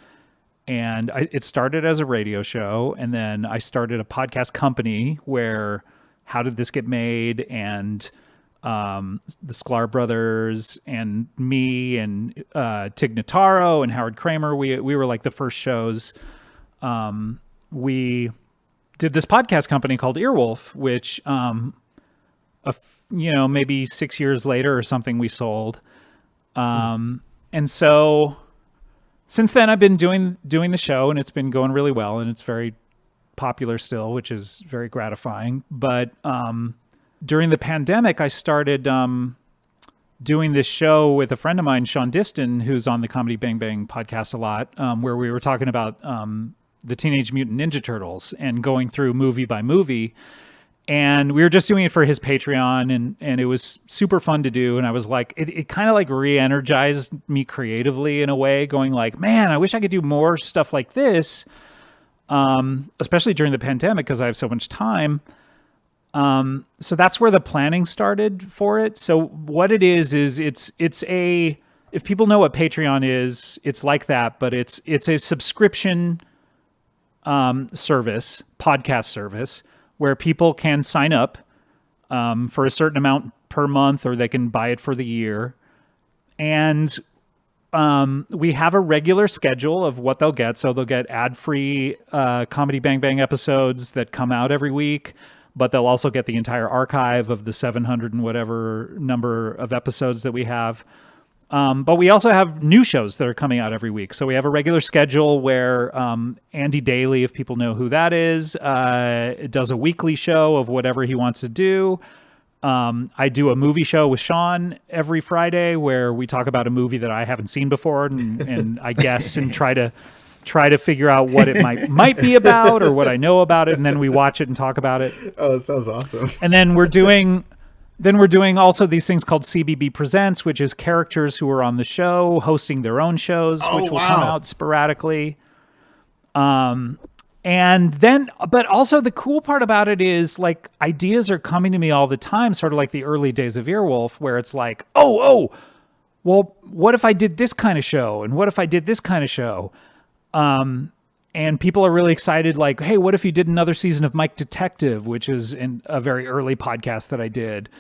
Speaker 4: And it started as a radio show, and then I started a podcast company where How Did This Get Made, and the Sklar brothers and me and Tig Notaro and Howard Kramer, we were like the first shows. We did this podcast company called Earwolf, which maybe 6 years later or something we sold. And so since then I've been doing the show, and it's been going really well, and it's very popular still, which is very gratifying. But during the pandemic, I started doing this show with a friend of mine, Sean Diston, who's on the Comedy Bang Bang podcast a lot, where we were talking about the Teenage Mutant Ninja Turtles and going through movie by movie. And we were just doing it for his Patreon, and it was super fun to do. And I was like, it kind of like re-energized me creatively in a way, going like, man, I wish I could do more stuff like this, especially during the pandemic because I have so much time. So that's where the planning started for it. So what it is it's if people know what Patreon is, it's like that, but it's a subscription service, podcast service, where people can sign up for a certain amount per month, or they can buy it for the year. And we have a regular schedule of what they'll get. So they'll get ad-free Comedy Bang Bang episodes that come out every week, but they'll also get the entire archive of the 700 and whatever number of episodes that we have. But we also have new shows that are coming out every week. So we have a regular schedule where Andy Daly, if people know who that is, does a weekly show of whatever he wants to do. I do a movie show with Sean every Friday where we talk about a movie that I haven't seen before, and I guess and try to figure out what it might be about or what I know about it, and then we watch it and talk about it.
Speaker 1: Oh, that sounds awesome.
Speaker 4: And then we're doing also these things called CBB Presents, which is characters who are on the show hosting their own shows, which will come out sporadically. And then, but also the cool part about it is like ideas are coming to me all the time, sort of like the early days of Earwolf, where it's like, well, what if I did this kind of show? And what if I did this kind of show? And people are really excited, like, hey, what if you did another season of Mike Detective, which is a very early podcast that I did.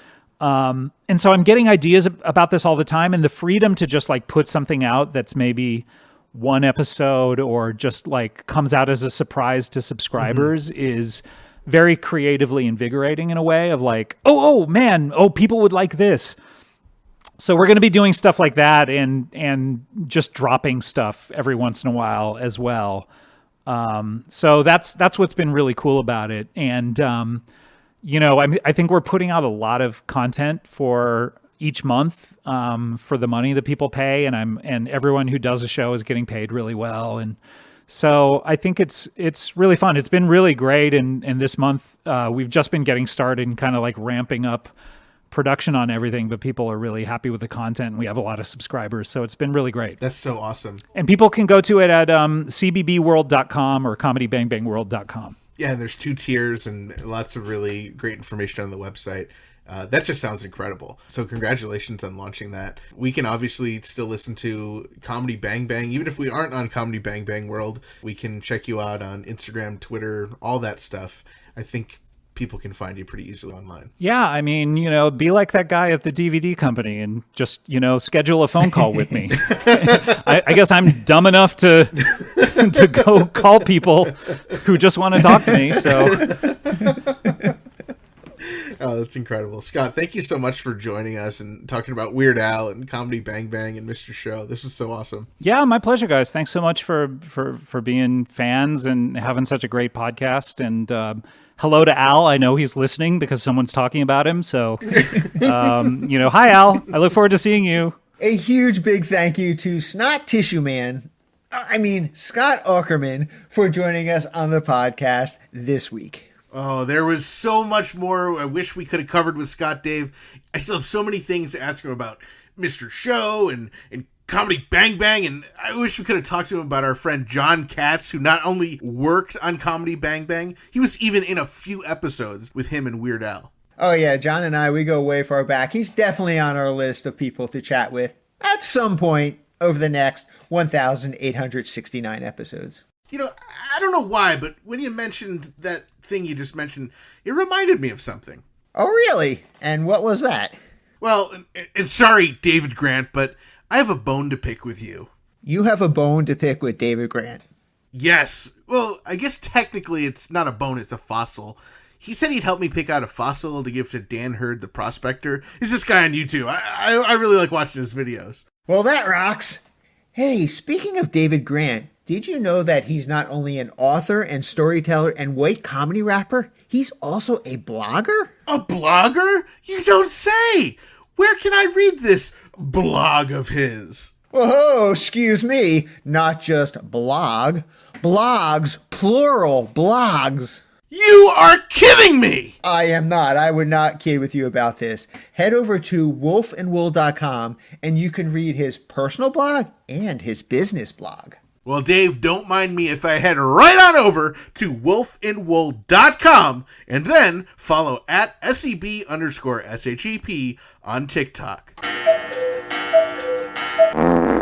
Speaker 4: And so I'm getting ideas about this all the time, and the freedom to just like put something out that's maybe one episode or just like comes out as a surprise to subscribers is very creatively invigorating in a way of like, oh man, people would like this. So we're going to be doing stuff like that and just dropping stuff every once in a while as well. So that's what's been really cool about it. And, I think we're putting out a lot of content for each month, for the money that people pay. And everyone who does a show is getting paid really well. And so I think it's really fun. It's been really great. And this month, we've just been getting started and kind of like ramping up production on everything, but people are really happy with the content. We have a lot of subscribers, so it's been really great.
Speaker 1: That's so awesome.
Speaker 4: And people can go to it at cbbworld.com or comedybangbangworld.com.
Speaker 1: Yeah, there's 2 tiers and lots of really great information on the website. That just sounds incredible. So congratulations on launching that. We can obviously still listen to Comedy Bang Bang. Even if we aren't on Comedy Bang Bang World, we can check you out on Instagram, Twitter, all that stuff. I think people can find you pretty easily online.
Speaker 4: Yeah, I mean, be like that guy at the DVD company and just, schedule a phone call with me. I guess I'm dumb enough to go call people who just want to talk to me. So.
Speaker 1: Oh, that's incredible. Scott, thank you so much for joining us and talking about Weird Al and Comedy Bang Bang and Mr. Show. This was so awesome.
Speaker 4: Yeah, my pleasure, guys. Thanks so much for being fans and having such a great podcast. And hello to Al. I know he's listening because someone's talking about him. So, hi, Al. I look forward to seeing you.
Speaker 2: A huge big thank you to Snot Tissue Man, Scott Aukerman, for joining us on the podcast this week.
Speaker 1: Oh, there was so much more I wish we could have covered with Scott, Dave. I still have so many things to ask him about Mr. Show and Comedy Bang Bang, and I wish we could have talked to him about our friend John Katz, who not only worked on Comedy Bang Bang, he was even in a few episodes with him and Weird Al.
Speaker 2: Oh yeah, John and I, we go way far back. He's definitely on our list of people to chat with at some point over the next 1,869 episodes.
Speaker 1: I don't know why, but when you mentioned that thing you just mentioned, it reminded me of something.
Speaker 2: Oh, really? And what was that?
Speaker 1: Well, and sorry, David Grant, but I have a bone to pick with you.
Speaker 2: You have a bone to pick with David Grant?
Speaker 1: Yes. Well, I guess technically it's not a bone, it's a fossil. He said he'd help me pick out a fossil to give to Dan Hurd, the prospector. He's this guy on YouTube. I really like watching his videos.
Speaker 2: Well, that rocks. Hey, speaking of David Grant, did you know that he's not only an author and storyteller and white comedy rapper, he's also a blogger?
Speaker 1: A blogger? You don't say! Where can I read this blog of his?
Speaker 2: Whoa, excuse me, not just blog. Blogs, plural, blogs.
Speaker 1: You are kidding me!
Speaker 2: I am not. I would not kid with you about this. Head over to wolfandwool.com and you can read his personal blog and his business blog.
Speaker 1: Well, Dave, don't mind me if I head right on over to wolfandwool.com and then follow at SEB_SHEP on TikTok.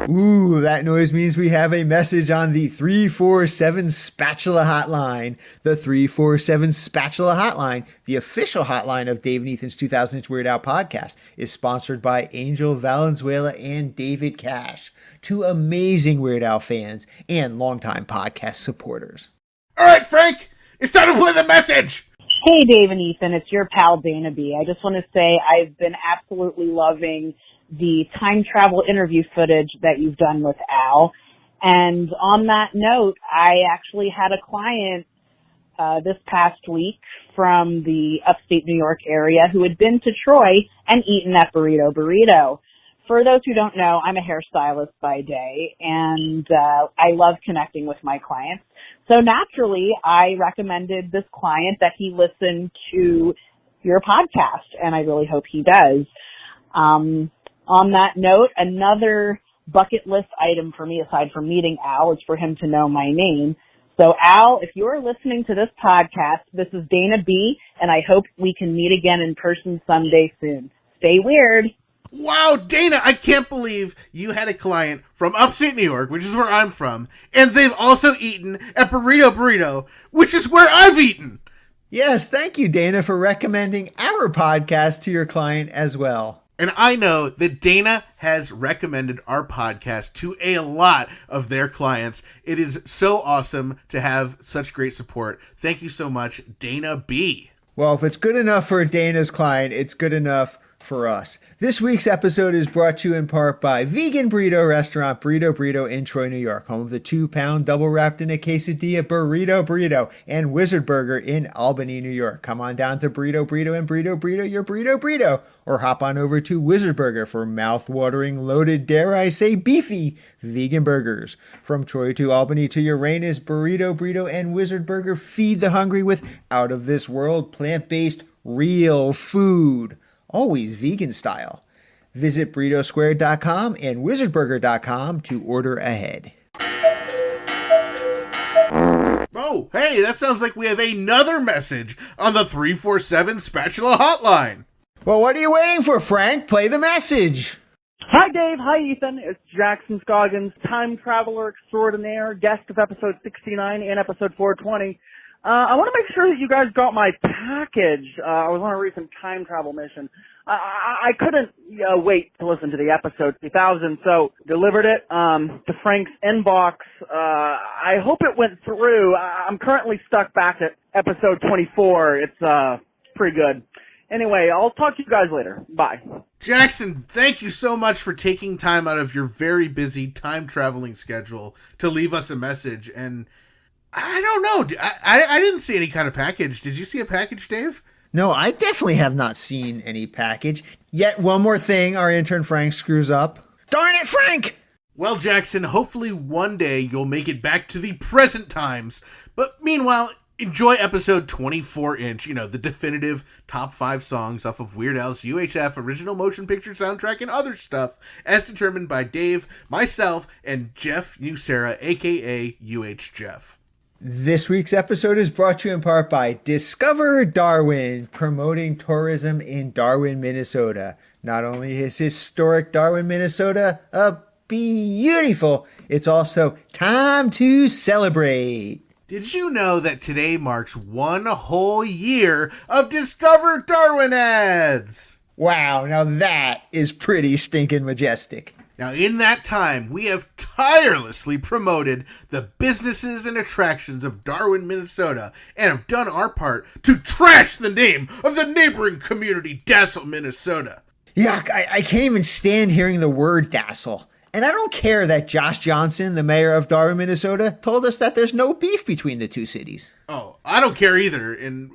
Speaker 2: Ooh, that noise means we have a message on the 347 Spatula Hotline. The 347 Spatula Hotline, the official hotline of Dave and Ethan's 2000 Weird Al podcast, is sponsored by Angel Valenzuela and David Cash, 2 amazing Weird Al fans and longtime podcast supporters.
Speaker 1: All right, Frank, it's time to play the message.
Speaker 5: Hey, Dave and Ethan, it's your pal Dana B. I just want to say I've been absolutely loving the time travel interview footage that you've done with Al. And on that note, I actually had a client this past week from the upstate New York area who had been to Troy and eaten at Burrito Burrito. For those who don't know, I'm a hairstylist by day, and I love connecting with my clients. So naturally, I recommended this client that he listen to your podcast, and I really hope he does. On that note, another bucket list item for me, aside from meeting Al, is for him to know my name. So, Al, if you're listening to this podcast, this is Dana B., and I hope we can meet again in person someday soon. Stay weird.
Speaker 1: Wow, Dana, I can't believe you had a client from upstate New York, which is where I'm from, and they've also eaten at Burrito Burrito, which is where I've eaten.
Speaker 2: Yes, thank you, Dana, for recommending our podcast to your client as well.
Speaker 1: And I know that Dana has recommended our podcast to a lot of their clients. It is so awesome to have such great support. Thank you so much, Dana B.
Speaker 2: Well, if it's good enough for Dana's client, it's good enough for us. This week's episode is brought to you in part by vegan burrito restaurant Burrito in Troy, New York, home of the 2-pound double wrapped in a quesadilla burrito, and Wizard Burger in Albany, New York. Come on down to Burrito and Burrito, your Burrito, or hop on over to Wizard Burger for mouth-watering, loaded, dare I say, beefy vegan burgers. From Troy to Albany to Uranus, Burrito, and Wizard Burger feed the hungry with out-of-this-world, plant-based, real food. Always vegan style. Visit burritosquared.com and wizardburger.com to order ahead.
Speaker 1: Oh, hey, that sounds like we have another message on the 347 Spatula Hotline.
Speaker 2: Well, what are you waiting for, Frank? Play the message.
Speaker 6: Hi, Dave. Hi, Ethan. It's Jackson Scoggins, time traveler extraordinaire, guest of episode 69 and episode 420. I want to make sure that you guys got my package. I was on a recent time travel mission. I couldn't wait to listen to the episode 2000, so delivered it to Frank's inbox. I hope it went through. I'm currently stuck back at episode 24. It's pretty good. Anyway, I'll talk to you guys later. Bye.
Speaker 1: Jackson, thank you so much for taking time out of your very busy time traveling schedule to leave us a message. And I don't know. I didn't see any kind of package. Did you see a package, Dave?
Speaker 2: No, I definitely have not seen any package. Yet one more thing our intern Frank screws up. Darn it, Frank!
Speaker 1: Well, Jackson, hopefully one day you'll make it back to the present times. But meanwhile, enjoy episode 24-inch, the definitive top 5 songs off of Weird Al's UHF original motion picture soundtrack and other stuff, as determined by Dave, myself, and Jeff Newsera, a.k.a. UH Jeff.
Speaker 2: This week's episode is brought to you in part by Discover Darwin, promoting tourism in Darwin, Minnesota. Not only is historic Darwin, Minnesota beautiful, it's also time to celebrate.
Speaker 1: Did you know that today marks 1 whole year of Discover Darwin ads?
Speaker 2: Wow, now that is pretty stinking majestic.
Speaker 1: Now, in that time, we have tirelessly promoted the businesses and attractions of Darwin, Minnesota, and have done our part to trash the name of the neighboring community, Dassel, Minnesota.
Speaker 2: Yuck, I can't even stand hearing the word Dassel. And I don't care that Josh Johnson, the mayor of Darwin, Minnesota, told us that there's no beef between the two cities.
Speaker 1: Oh, I don't care either. And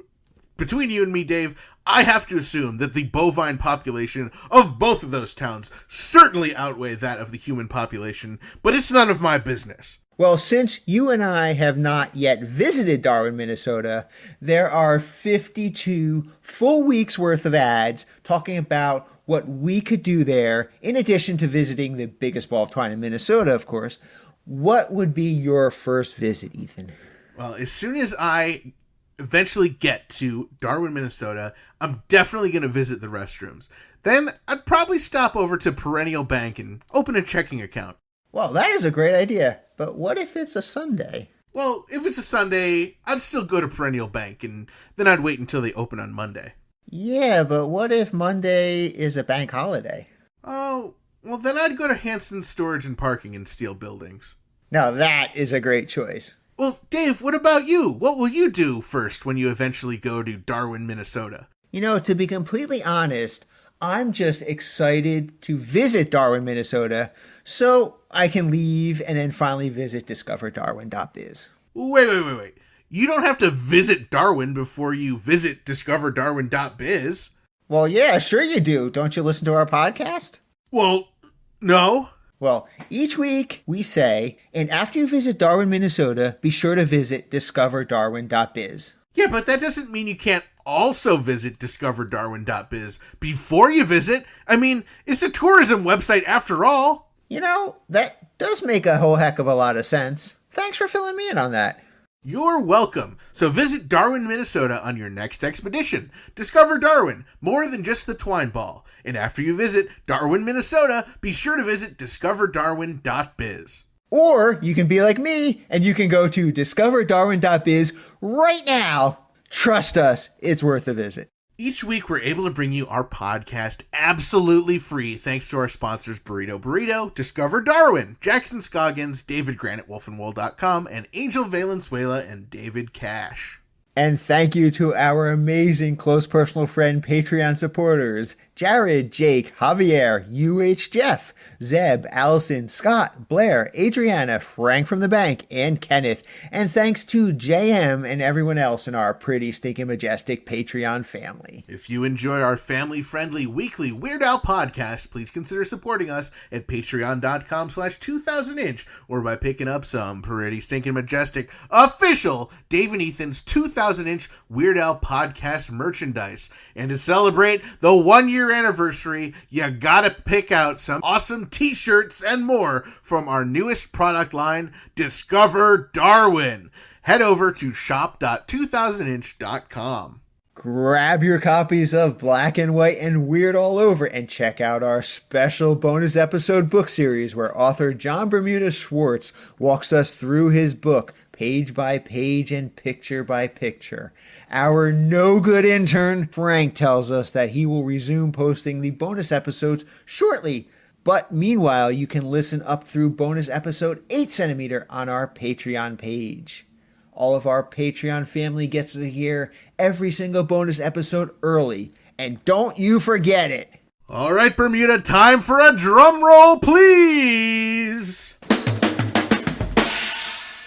Speaker 1: between you and me, Dave, I have to assume that the bovine population of both of those towns certainly outweigh that of the human population, but it's none of my business.
Speaker 2: Well, since you and I have not yet visited Darwin, Minnesota, there are 52 full weeks worth of ads talking about what we could do there, in addition to visiting the biggest ball of twine in Minnesota, of course. What would be your first visit, Ethan?
Speaker 1: Well, as soon as I eventually get to Darwin, Minnesota, I'm definitely going to visit the restrooms. Then I'd probably stop over to Perennial Bank and open a checking account.
Speaker 2: Well, that is a great idea. But what if it's a Sunday?
Speaker 1: Well, if it's a Sunday, I'd still go to Perennial Bank, and then I'd wait until they open on Monday.
Speaker 2: Yeah, but what if Monday is a bank holiday?
Speaker 1: Oh, well, then I'd go to Hanson's Storage and Parking in Steel Buildings.
Speaker 2: Now that is a great choice.
Speaker 1: Well, Dave, what about you? What will you do first when you eventually go to Darwin, Minnesota?
Speaker 2: To be completely honest, I'm just excited to visit Darwin, Minnesota, so I can leave and then finally visit discoverdarwin.biz.
Speaker 1: Wait. You don't have to visit Darwin before you visit discoverdarwin.biz.
Speaker 2: Well, yeah, sure you do. Don't you listen to our podcast?
Speaker 1: Well, no.
Speaker 2: Well, each week we say, and after you visit Darwin, Minnesota, be sure to visit discoverdarwin.biz.
Speaker 1: Yeah, but that doesn't mean you can't also visit discoverdarwin.biz before you visit. I mean, it's a tourism website after all.
Speaker 2: That does make a whole heck of a lot of sense. Thanks for filling me in on that.
Speaker 1: You're welcome. So visit Darwin, Minnesota on your next expedition. Discover Darwin, more than just the twine ball. And after you visit Darwin, Minnesota, be sure to visit discoverdarwin.biz.
Speaker 2: Or you can be like me and you can go to discoverdarwin.biz right now. Trust us, it's worth a visit.
Speaker 1: Each week, we're able to bring you our podcast absolutely free thanks to our sponsors Burrito Burrito, Discover Darwin, Jackson Scoggins, David Grant at wolfandwool.com, and Angel Valenzuela and David Cash.
Speaker 2: And thank you to our amazing close personal friend Patreon supporters, Jared, Jake, Javier, UH Jeff, Zeb, Allison, Scott, Blair, Adriana, Frank from the Bank, and Kenneth. And thanks to JM and everyone else in our pretty stinking majestic Patreon family.
Speaker 1: If you enjoy our family-friendly weekly Weird Al podcast, please consider supporting us at patreon.com/2000inch or by picking up some pretty stinking majestic official Dave and Ethan's 2000-inch Weird Al podcast merchandise. And to celebrate the 1-year anniversary, you gotta pick out some awesome t-shirts and more from our newest product line, Discover Darwin. Head over to shop.2000inch.com.
Speaker 2: Grab your copies of Black and White and Weird All Over and check out our special bonus episode book series where author John Bermuda Schwartz walks us through his book page by page and picture by picture. Our no-good intern Frank tells us that he will resume posting the bonus episodes shortly, but meanwhile you can listen up through bonus episode 8cm on our Patreon page. All of our Patreon family gets to hear every single bonus episode early. And don't you forget it.
Speaker 1: All right, Bermuda, time for a drum roll, please.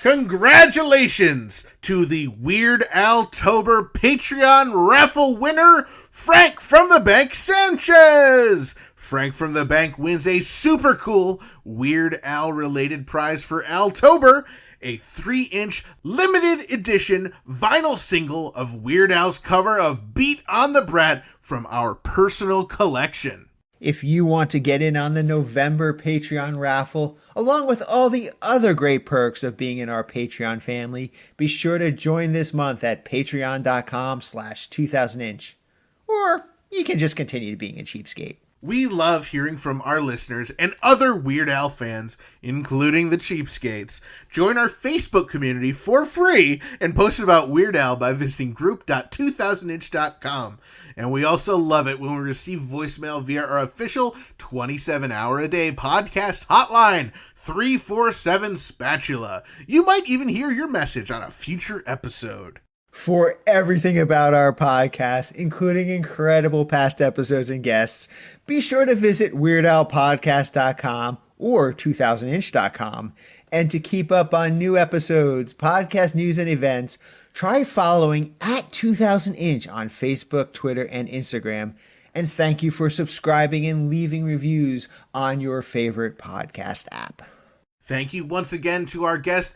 Speaker 1: Congratulations to the Weird Al-tober Patreon raffle winner, Frank from the Bank Sanchez. Frank from the Bank wins a super cool Weird Al-related prize for Al-tober, a 3-inch limited edition vinyl single of Weird Al's cover of Beat on the Brat from our personal collection.
Speaker 2: If you want to get in on the November Patreon raffle, along with all the other great perks of being in our Patreon family, be sure to join this month at patreon.com/2000inch. Or you can just continue being a cheapskate.
Speaker 1: We love hearing from our listeners and other Weird Al fans, including the cheapskates. Join our Facebook community for free and post about Weird Al by visiting group.2000inch.com. And we also love it when we receive voicemail via our official 27-hour-a-day podcast hotline, 347 Spatula. You might even hear your message on a future episode.
Speaker 2: For everything about our podcast, including incredible past episodes and guests, be sure to visit WeirdAlPodcast.com or 2000inch.com. And to keep up on new episodes, podcast news, and events, try following at 2000inch on Facebook, Twitter, and Instagram. And thank you for subscribing and leaving reviews on your favorite podcast app.
Speaker 1: Thank you once again to our guest,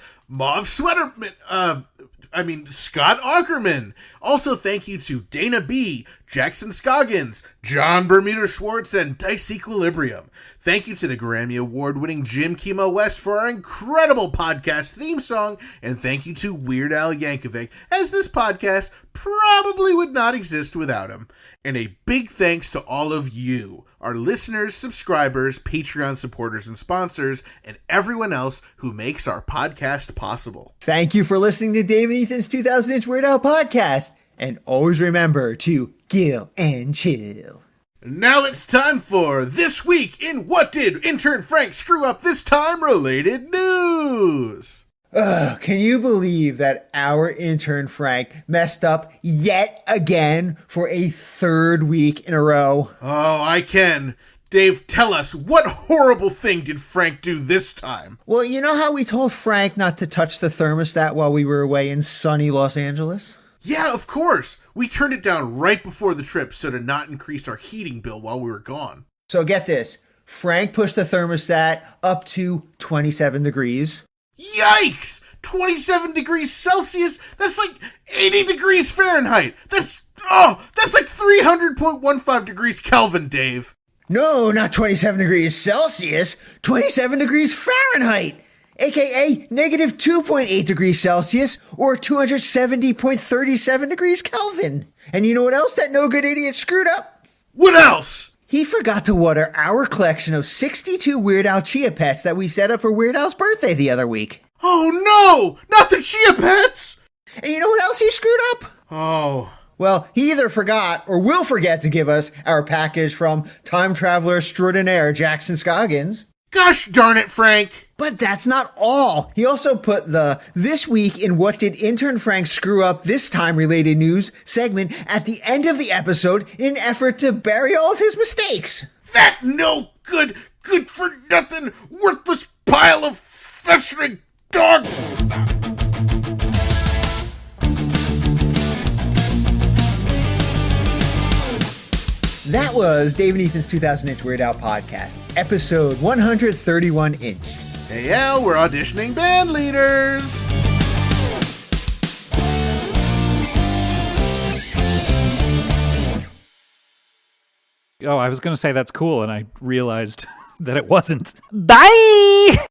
Speaker 1: Scott Aukerman. Also, thank you to Dana B., Jackson Scoggins, John Bermuda Schwartz, and Dice Equilibrium. Thank you to the Grammy Award-winning Jim Kimo West for our incredible podcast theme song, and thank you to Weird Al Yankovic, as this podcast probably would not exist without him. And a big thanks to all of you, our listeners, subscribers, Patreon supporters, and sponsors, and everyone else who makes our podcast possible.
Speaker 2: Thank you for listening to Dave and Ethan's 2000-inch Weird Al podcast. And always remember to gill and chill.
Speaker 1: Now it's time for This Week in What Did Intern Frank Screw Up This Time related news.
Speaker 2: Can you believe that our intern Frank messed up yet again for a third week in a row?
Speaker 1: Oh, I can. Dave, tell us, what horrible thing did Frank do this time?
Speaker 2: Well, you know how we told Frank not to touch the thermostat while we were away in sunny Los Angeles?
Speaker 1: Yeah, of course. We turned it down right before the trip so to not increase our heating bill while we were gone.
Speaker 2: So get this. Frank pushed the thermostat up to 27 degrees.
Speaker 1: Yikes! 27 degrees Celsius? That's like 80 degrees Fahrenheit. That's like 300.15 degrees Kelvin, Dave.
Speaker 2: No, not 27 degrees Celsius. 27 degrees Fahrenheit. AKA negative 2.8 degrees Celsius or 270.37 degrees Kelvin. And you know what else that no good idiot screwed up?
Speaker 1: What else?
Speaker 2: He forgot to water our collection of 62 Weird Al Chia Pets that we set up for Weird Al's birthday the other week.
Speaker 1: Oh no! Not the Chia Pets!
Speaker 2: And you know what else he screwed up?
Speaker 1: Oh,
Speaker 2: Well, he either forgot or will forget to give us our package from time traveler extraordinaire Jackson Scoggins.
Speaker 1: Gosh darn it, Frank.
Speaker 2: But that's not all. He also put the This Week in What Did Intern Frank Screw Up This Time related news segment at the end of the episode in an effort to bury all of his mistakes.
Speaker 1: That no good for nothing, worthless pile of festering dogs.
Speaker 2: That was Dave and Ethan's 2000-inch Weird Al podcast, episode 131-inch.
Speaker 1: Hey, Al, we're auditioning band leaders.
Speaker 4: Oh, I was going to say that's cool, and I realized that it wasn't. Bye!